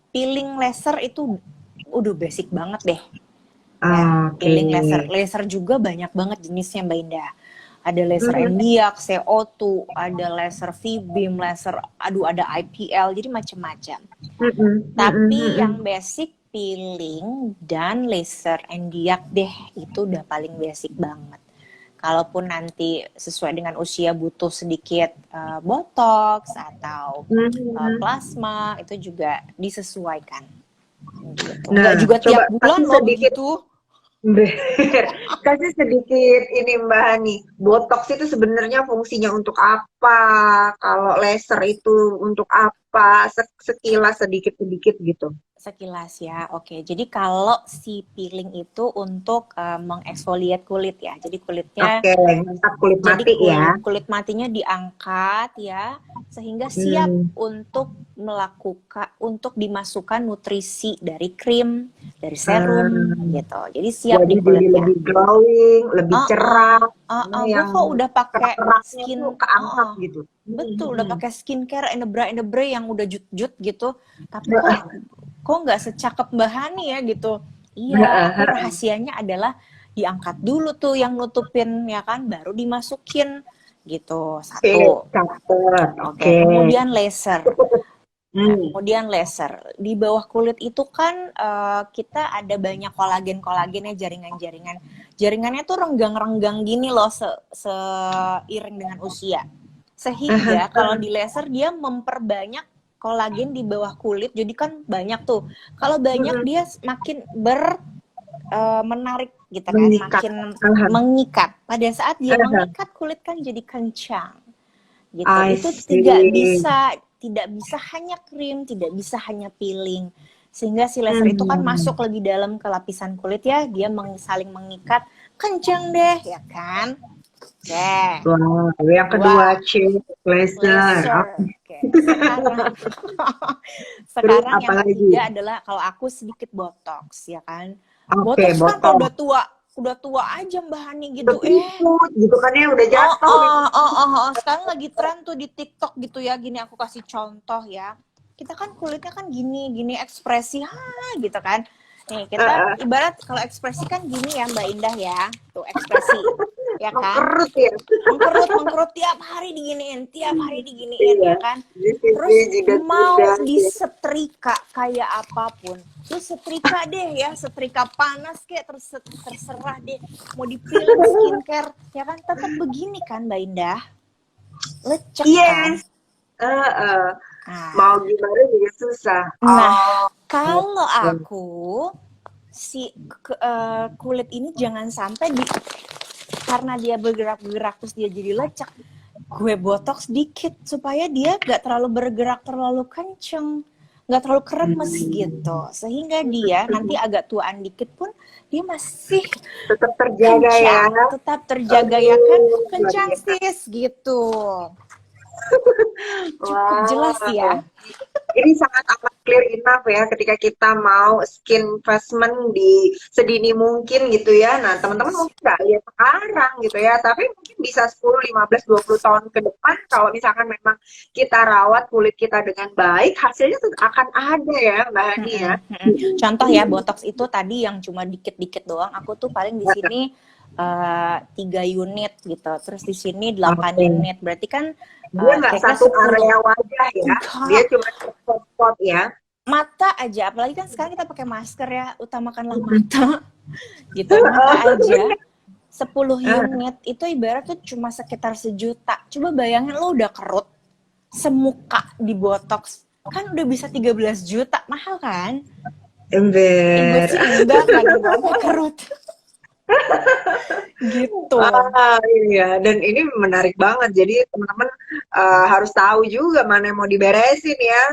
Speaker 1: peeling laser itu udah basic banget deh. Ya,
Speaker 2: Oke.
Speaker 1: peeling laser. Laser juga banyak banget jenisnya Mbak Indah. Ada laser NDIAC, CO2, ada laser V-beam, laser, aduh ada IPL, jadi macam-macam. Tapi yang basic peeling dan laser NDIAC deh, itu udah paling basic banget. Kalaupun nanti sesuai dengan usia butuh sedikit botox atau plasma, itu juga disesuaikan. Gitu. Enggak
Speaker 2: Nah,
Speaker 1: juga
Speaker 2: coba
Speaker 1: tiap bulan
Speaker 2: kasih
Speaker 1: loh
Speaker 2: sedikit,
Speaker 1: begitu.
Speaker 2: kasih sedikit ini Mbak Hani. Botox itu sebenarnya fungsinya untuk apa? Kalau laser itu untuk apa? Sekilas sedikit-sedikit gitu.
Speaker 1: Sekilas ya, oke. Jadi kalau si peeling itu untuk mengeksfoliate kulit ya. Jadi kulitnya,
Speaker 2: Oke, mantap kulit
Speaker 1: jadi
Speaker 2: mati ya.
Speaker 1: kulit matinya diangkat ya, sehingga siap
Speaker 2: Hmm.
Speaker 1: untuk untuk dimasukkan nutrisi dari krim, dari serum
Speaker 2: Hmm.
Speaker 1: gitu. Jadi siap
Speaker 2: Jadi
Speaker 1: di
Speaker 2: jadi
Speaker 1: kulitnya.
Speaker 2: lebih glowing, lebih cerah, karena
Speaker 1: Gue
Speaker 2: yang
Speaker 1: kok udah pakai
Speaker 2: kerak-keraknya
Speaker 1: skin,
Speaker 2: tuh keangkat gitu.
Speaker 1: betul, udah pakai skincare enebre yang udah jut-jut gitu, tapi kok nggak secakep Mbak Hani ya gitu. Iya, aku rahasianya adalah diangkat dulu tuh yang nutupin ya kan, baru dimasukin gitu.
Speaker 2: Oke,
Speaker 1: Satu.
Speaker 2: cakep.
Speaker 1: Oke,
Speaker 2: Oke.
Speaker 1: kemudian laser. Nah,
Speaker 2: Hmm.
Speaker 1: kemudian laser. Di bawah kulit itu kan kita ada banyak kolagen-kolagennya, jaringan-jaringan. Jaringannya tuh renggang-renggang gini loh seiring dengan usia. Sehingga kalau di laser dia memperbanyak kolagen di bawah kulit, jadi kan banyak tuh. Kalau banyak dia makin menarik gitu kan,
Speaker 2: Mengikat.
Speaker 1: makin mengikat. Pada saat dia mengikat kulit kan jadi kencang. Gitu.
Speaker 2: I
Speaker 1: Itu
Speaker 2: see.
Speaker 1: tidak bisa hanya krim, tidak bisa hanya peeling. Sehingga si laser itu kan masuk lebih dalam ke lapisan kulit ya, dia saling mengikat, kenceng deh ya kan. Oke.
Speaker 2: Wow, yang kedua cek laser.
Speaker 1: Oke. Sekarang
Speaker 2: Terus
Speaker 1: sekarang
Speaker 2: apa
Speaker 1: yang
Speaker 2: lagi?
Speaker 1: ketiga adalah kalau aku sedikit botox ya kan.
Speaker 2: Oke,
Speaker 1: Botox kan kalau
Speaker 2: botol.
Speaker 1: udah tua aja Mbak Hani
Speaker 2: Udah
Speaker 1: gitu.
Speaker 2: keriput gitu kan ya, udah jatuh gitu.
Speaker 1: Sekarang lagi tren tuh di TikTok gitu ya. Gini aku kasih contoh ya. Kita kan kulitnya kan gini ekspresi gitu kan. Nih kita ibarat kalau ekspresi kan gini ya Mbak Indah ya. Tuh ekspresi ya kan.
Speaker 2: Mengkerut ya.
Speaker 1: Mengkerut tiap hari diginiin
Speaker 2: Iya.
Speaker 1: ya kan.
Speaker 2: Di sini
Speaker 1: Terus mau
Speaker 2: jidat-jidat ya.
Speaker 1: disetrika kayak apapun, lu setrika deh ya, setrika panas kayak terserah deh, mau di-peeling skincare ya kan tetap begini kan Mbak Indah, lecek kan.
Speaker 2: Yes. Mau gimana juga susah.
Speaker 1: Nah, kalau aku si kulit ini jangan sampai karena dia bergerak-gerak terus dia jadi lecek, gue botox dikit supaya dia gak terlalu bergerak terlalu kenceng, gak terlalu kremes gitu, sehingga dia nanti agak tuaan dikit pun dia masih
Speaker 2: tetap terjaga
Speaker 1: kencang,
Speaker 2: ya.
Speaker 1: tetap terjaga ya kan, kencang sis gitu. Cukup jelas ya.
Speaker 2: Ini sangat amat clear enough ya ketika kita mau skin investment di sedini mungkin gitu ya. Nah, teman-teman mungkin nggak lihat sekarang gitu ya, tapi mungkin bisa 10, 15, 20 tahun ke depan kalau misalkan memang kita rawat kulit kita dengan baik, hasilnya tuh akan ada ya, Mbak Hani ya.
Speaker 1: Contoh ya, botox itu tadi yang cuma dikit-dikit doang, aku tuh paling di sini 3 unit gitu. Terus di sini 8 unit. Berarti kan
Speaker 2: dia nggak satu
Speaker 1: 10.
Speaker 2: area wajah ya, dia cuma spot-spot ya.
Speaker 1: Mata aja, apalagi kan sekarang kita pakai masker ya, utamakanlah mata. Gitu, mata aja 10 unit itu ibarat tuh cuma sekitar 1 juta. Coba bayangin lo udah kerut, semuka di botox, kan udah bisa 13 juta, mahal kan?
Speaker 2: Ember.
Speaker 1: Gue sih enggak, karena gue mau kerut. Gitu.
Speaker 2: Iya, dan ini menarik banget. Jadi teman-teman harus tahu juga mana yang mau diberesin ya.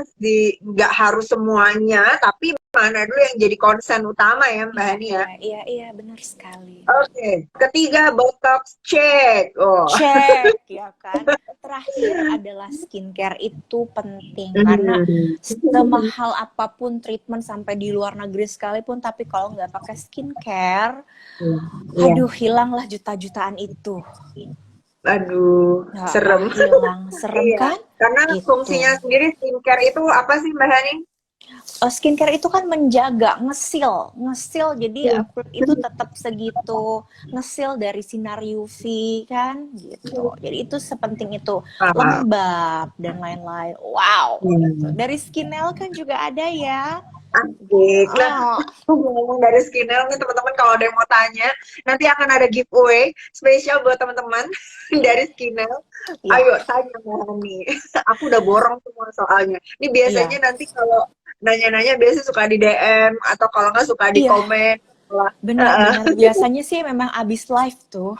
Speaker 2: Nggak harus semuanya, tapi mana dulu yang jadi concern utama ya Mbak Hani ya.
Speaker 1: Iya, benar sekali.
Speaker 2: Oke, ketiga botox cek.
Speaker 1: Cek ya kan. Terakhir adalah skincare, itu penting karena semahal apapun treatment sampai di luar negeri sekalipun, tapi kalau nggak pakai skincare, aduh hilanglah juta-jutaan itu.
Speaker 2: Aduh,
Speaker 1: nggak
Speaker 2: serem.
Speaker 1: hilang. Serem
Speaker 2: Iya,
Speaker 1: kan?
Speaker 2: karena
Speaker 1: Gitu.
Speaker 2: fungsinya sendiri skincare itu apa sih Mbak Hani?
Speaker 1: Skincare itu kan menjaga, ngesil, ngesil jadi
Speaker 2: Hmm.
Speaker 1: kulit itu tetap segitu, ngesil dari sinar UV kan, gitu. Jadi itu sepenting itu,
Speaker 2: Wow.
Speaker 1: lembab dan lain-lain. Wow, gitu.
Speaker 2: Hmm.
Speaker 1: Dari Skinel kan juga ada ya.
Speaker 2: Asik. Nah,
Speaker 1: Oh,
Speaker 2: ngomong dari Skinel nih teman-teman, kalau ada yang mau tanya, nanti akan ada giveaway spesial buat teman-teman dari Skinel.
Speaker 1: ya,
Speaker 2: Ayo tanya Mbak Hani. Aku udah borong semua soalnya. Ini biasanya
Speaker 1: iya,
Speaker 2: nanti kalau nanya-nanya biasa suka di DM atau kalau nggak suka di
Speaker 1: iya,
Speaker 2: komen. Wah,
Speaker 1: benar-benar. Biasanya sih memang abis live tuh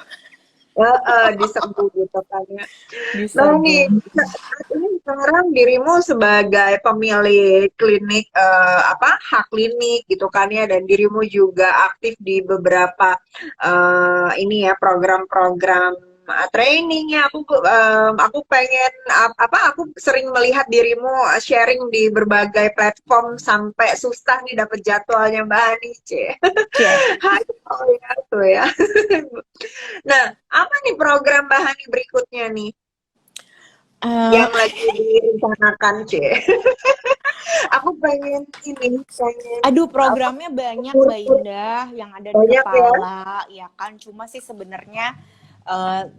Speaker 2: diserbu gitu kan ya. Nah
Speaker 1: diserbu.
Speaker 2: nih, saat ini sekarang dirimu sebagai pemilik klinik apa hak klinik gitu kan ya, dan dirimu juga aktif di beberapa ini ya program-program training ya. Aku pengen apa aku sering melihat dirimu sharing di berbagai platform sampai susah nih dapet jadwalnya Mbak Hani C.
Speaker 1: Cie.
Speaker 2: Hai, oh ya tuh ya. Nah, apa nih program Mbak Hani berikutnya nih?
Speaker 1: Eh,
Speaker 2: Yang lagi direncanakan, C. Aku pengen ini, pengen
Speaker 1: Aduh,
Speaker 2: apa?
Speaker 1: programnya banyak Mbak
Speaker 2: Kur-kur
Speaker 1: Indah yang ada di
Speaker 2: banyak ya.
Speaker 1: kepala, ya kan. Cuma sih sebenarnya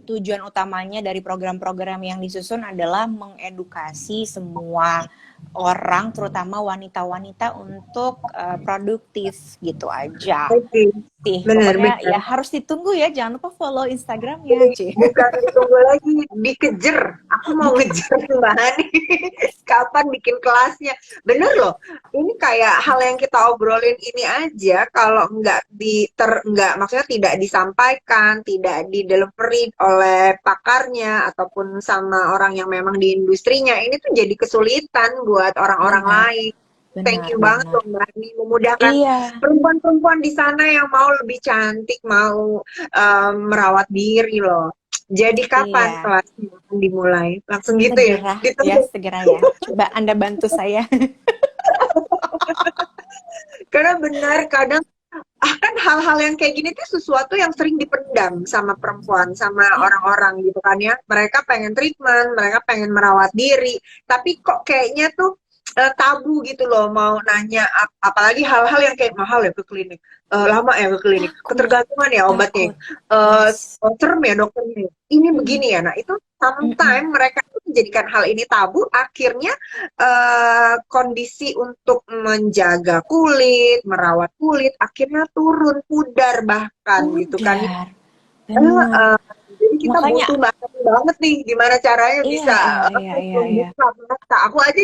Speaker 1: tujuan utamanya dari program-program yang disusun adalah mengedukasi semua orang, terutama wanita-wanita untuk produktif gitu aja.
Speaker 2: Oke,
Speaker 1: Sih, pokoknya
Speaker 2: benar-benar.
Speaker 1: ya harus ditunggu ya. Jangan lupa follow Instagramnya, Ci.
Speaker 2: Bukan ditunggu lagi, dikejar. Aku mau
Speaker 1: Dikejar.
Speaker 2: ngejar Mbak Hani. Kapan bikin kelasnya? Bener loh. Ini kayak hal yang kita obrolin ini aja, kalau nggak maksudnya tidak disampaikan, tidak di delivery oleh pakarnya ataupun sama orang yang memang di industrinya, ini tuh jadi kesulitan buat orang-orang
Speaker 1: Benar,
Speaker 2: lain. Thank
Speaker 1: benar,
Speaker 2: you banget
Speaker 1: benar.
Speaker 2: loh Mbak Hani, memudahkan
Speaker 1: Iya,
Speaker 2: perempuan-perempuan di sana yang mau lebih cantik, mau merawat diri loh. Jadi kapan
Speaker 1: iya.
Speaker 2: kelasnya akan dimulai? Langsung gitu ya?
Speaker 1: Segera ya,
Speaker 2: Ditunggu.
Speaker 1: segera ya. Coba Anda bantu saya.
Speaker 2: Karena benar kadang kan hal-hal yang kayak gini tuh sesuatu yang sering dipendam sama perempuan, sama
Speaker 1: Iya,
Speaker 2: orang-orang gitu kan ya. Mereka pengen treatment, mereka pengen merawat diri, tapi kok kayaknya tuh tabu gitu loh mau nanya, apalagi hal-hal yang kayak mahal ya ke klinik, lama ya ke klinik,
Speaker 1: takut,
Speaker 2: ketergantungan ya obatnya,
Speaker 1: takut.
Speaker 2: eh
Speaker 1: Yes.
Speaker 2: serem ya dokternya, ini begini
Speaker 1: Mm-mm.
Speaker 2: ya. Nah itu sometimes
Speaker 1: Mm-mm.
Speaker 2: mereka tuh menjadikan hal ini tabu, akhirnya kondisi untuk menjaga kulit, merawat kulit, akhirnya turun, pudar bahkan gitu kan.
Speaker 1: Pudar. Bener.
Speaker 2: Heeh. Jadi kita
Speaker 1: Makanya,
Speaker 2: butuh banget nih gimana caranya
Speaker 1: iya,
Speaker 2: bisa
Speaker 1: iya, iya, iya, iya.
Speaker 2: membuka mata. Aku aja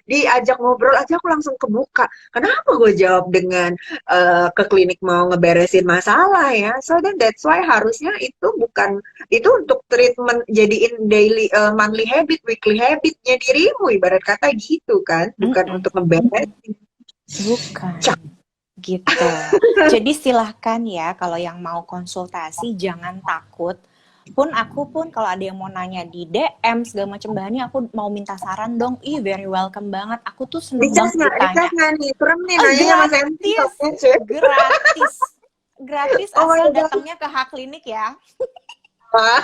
Speaker 2: diajak ngobrol aja aku langsung kebuka. Kenapa gue jawab dengan ke klinik mau ngeberesin masalah ya? So then that's why harusnya itu bukan itu untuk treatment, jadiin daily monthly habit, weekly habitnya dirimu ibarat kata gitu kan, bukan
Speaker 1: Mm-mm.
Speaker 2: untuk ngeberesin.
Speaker 1: Bukan.
Speaker 2: Cak.
Speaker 1: Gitu. Jadi silahkan ya kalau yang mau konsultasi jangan takut. Pun aku pun kalau ada yang mau nanya di DM segala macam bahannya aku mau minta saran dong. Ih, very welcome banget. Aku tuh seneng
Speaker 2: Dicas
Speaker 1: banget
Speaker 2: nggak? Dicas
Speaker 1: ditanya.
Speaker 2: nggak nih? Serem nih nanya Mas MC
Speaker 1: Gratis.
Speaker 2: soalnya, cuy.
Speaker 1: Gratis. Gratis
Speaker 2: Oh my
Speaker 1: asal
Speaker 2: God.
Speaker 1: datangnya ke Hak Klinik ya.
Speaker 2: Wah,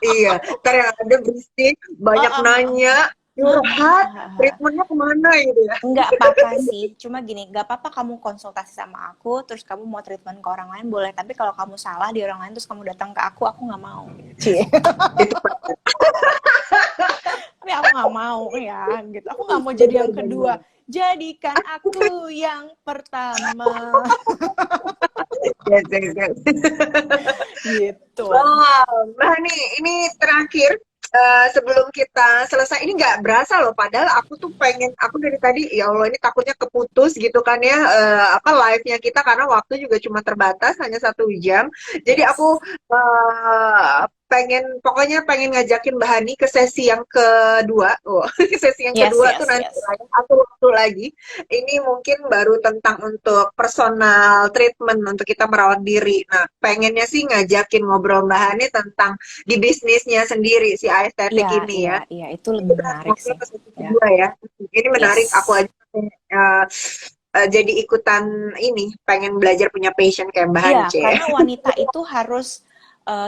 Speaker 2: iya, ntar yang ada berisik,
Speaker 1: Oh,
Speaker 2: banyak nanya, curhat, treatmentnya kemana gitu ya.
Speaker 1: Enggak apa-apa sih, cuma gini, nggak apa-apa kamu konsultasi sama aku, terus kamu mau treatment ke orang lain boleh, tapi kalau kamu salah di orang lain terus kamu datang ke aku nggak mau. Cie.
Speaker 2: Itu
Speaker 1: Tapi aku nggak mau ya, gitu. Aku nggak mau jadi yang kedua.
Speaker 2: benar-benar.
Speaker 1: Jadikan aku yang pertama,
Speaker 2: Yes, yes, yes.
Speaker 1: gitu.
Speaker 2: Wow, nah nih, ini terakhir sebelum kita selesai, ini nggak berasa loh, padahal aku tuh pengen, aku dari tadi, ya Allah ini takutnya keputus gitu kan ya, apa live-nya kita karena waktu juga cuma terbatas, hanya 1 jam. Jadi aku
Speaker 1: Yes.
Speaker 2: pokoknya pengen ngajakin Mbak Hani ke sesi yang kedua. Oh, sesi yang
Speaker 1: Yes,
Speaker 2: kedua tuh
Speaker 1: yes,
Speaker 2: nanti
Speaker 1: yes.
Speaker 2: lah ya, satu waktu lagi. Ini mungkin baru tentang untuk personal treatment untuk kita merawat diri. Nah, pengennya sih ngajakin ngobrol Mbak Hani tentang di bisnisnya sendiri si
Speaker 1: Iya,
Speaker 2: estetik ini
Speaker 1: iya,
Speaker 2: ya.
Speaker 1: iya, itu
Speaker 2: Ini
Speaker 1: lebih
Speaker 2: kita
Speaker 1: menarik
Speaker 2: ngobrol
Speaker 1: sih.
Speaker 2: ke sesi
Speaker 1: Ya.
Speaker 2: kedua ya. Ini menarik. Aku
Speaker 1: Yes.
Speaker 2: aja jadi ikutan ini, pengen belajar punya passion kayak Mbak
Speaker 1: Iya,
Speaker 2: Hance.
Speaker 1: karena wanita itu harus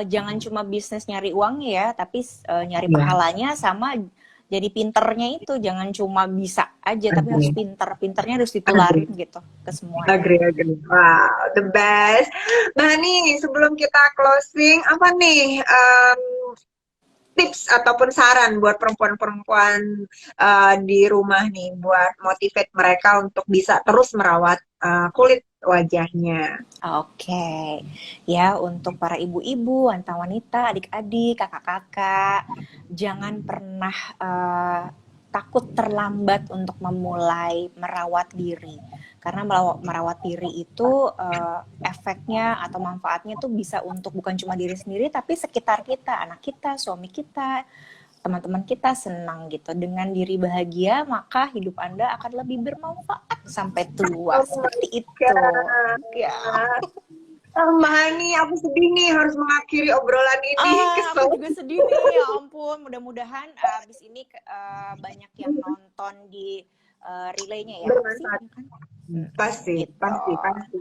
Speaker 1: jangan cuma bisnis nyari uang ya, tapi nyari
Speaker 2: Iya,
Speaker 1: pahalanya sama jadi pinternya itu jangan cuma bisa aja, tapi harus
Speaker 2: agree,
Speaker 1: pinter. Pinternya harus
Speaker 2: agree,
Speaker 1: ditularin gitu ke semuanya.
Speaker 2: agree, agree. Wow, the best. Nah nih, sebelum kita closing, apa nih tips ataupun saran buat perempuan-perempuan di rumah nih, buat motivate mereka untuk bisa terus merawat kulit wajahnya.
Speaker 1: Oke, ya untuk para ibu-ibu, wanita-wanita, adik-adik, kakak-kakak, jangan pernah takut terlambat untuk memulai merawat diri. Karena merawat diri itu efeknya atau manfaatnya tuh bisa untuk bukan cuma diri sendiri, tapi sekitar kita, anak kita, suami kita, teman-teman kita senang gitu. Dengan diri bahagia, maka hidup Anda akan lebih bermanfaat sampai tua.
Speaker 2: Oh my
Speaker 1: Seperti itu. Ya.
Speaker 2: God. Mbak Hani, aku sedih nih harus mengakhiri obrolan ini.
Speaker 1: Aku
Speaker 2: Kesel.
Speaker 1: juga sedih nih, ya ampun. Mudah-mudahan abis ini banyak yang nonton di relaynya ya. Apa sih?
Speaker 2: Bermanfaat.
Speaker 1: Ya kan?
Speaker 2: Pasti,
Speaker 1: Gitu.
Speaker 2: pasti, pasti.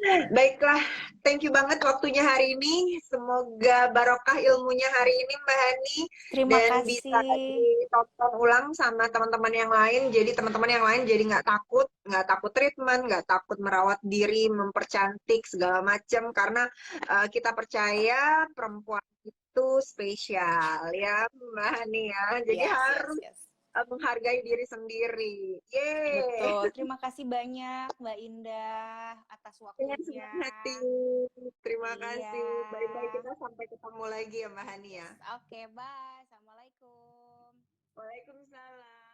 Speaker 2: Baiklah, thank you banget waktunya hari ini. Semoga barokah ilmunya hari ini, Mbak Hani,
Speaker 1: Terima
Speaker 2: dan bisa
Speaker 1: kasih.
Speaker 2: ditonton ulang sama teman-teman yang lain. Jadi teman-teman yang lain jadi nggak takut treatment, nggak takut merawat diri, mempercantik segala macam. Karena kita percaya perempuan itu spesial, ya, Mbak Hani ya. Jadi
Speaker 1: Yes, yes,
Speaker 2: harus
Speaker 1: yes.
Speaker 2: menghargai diri sendiri. Yeay.
Speaker 1: Betul. Terima kasih banyak Mbak Indah atas
Speaker 2: Dengan
Speaker 1: waktunya.
Speaker 2: senang hati. Terima
Speaker 1: Iya.
Speaker 2: kasih. Baik-baik kita sampai ketemu lagi ya Mbak Hani ya.
Speaker 1: Oke, bye. Assalamualaikum.
Speaker 2: Waalaikumsalam.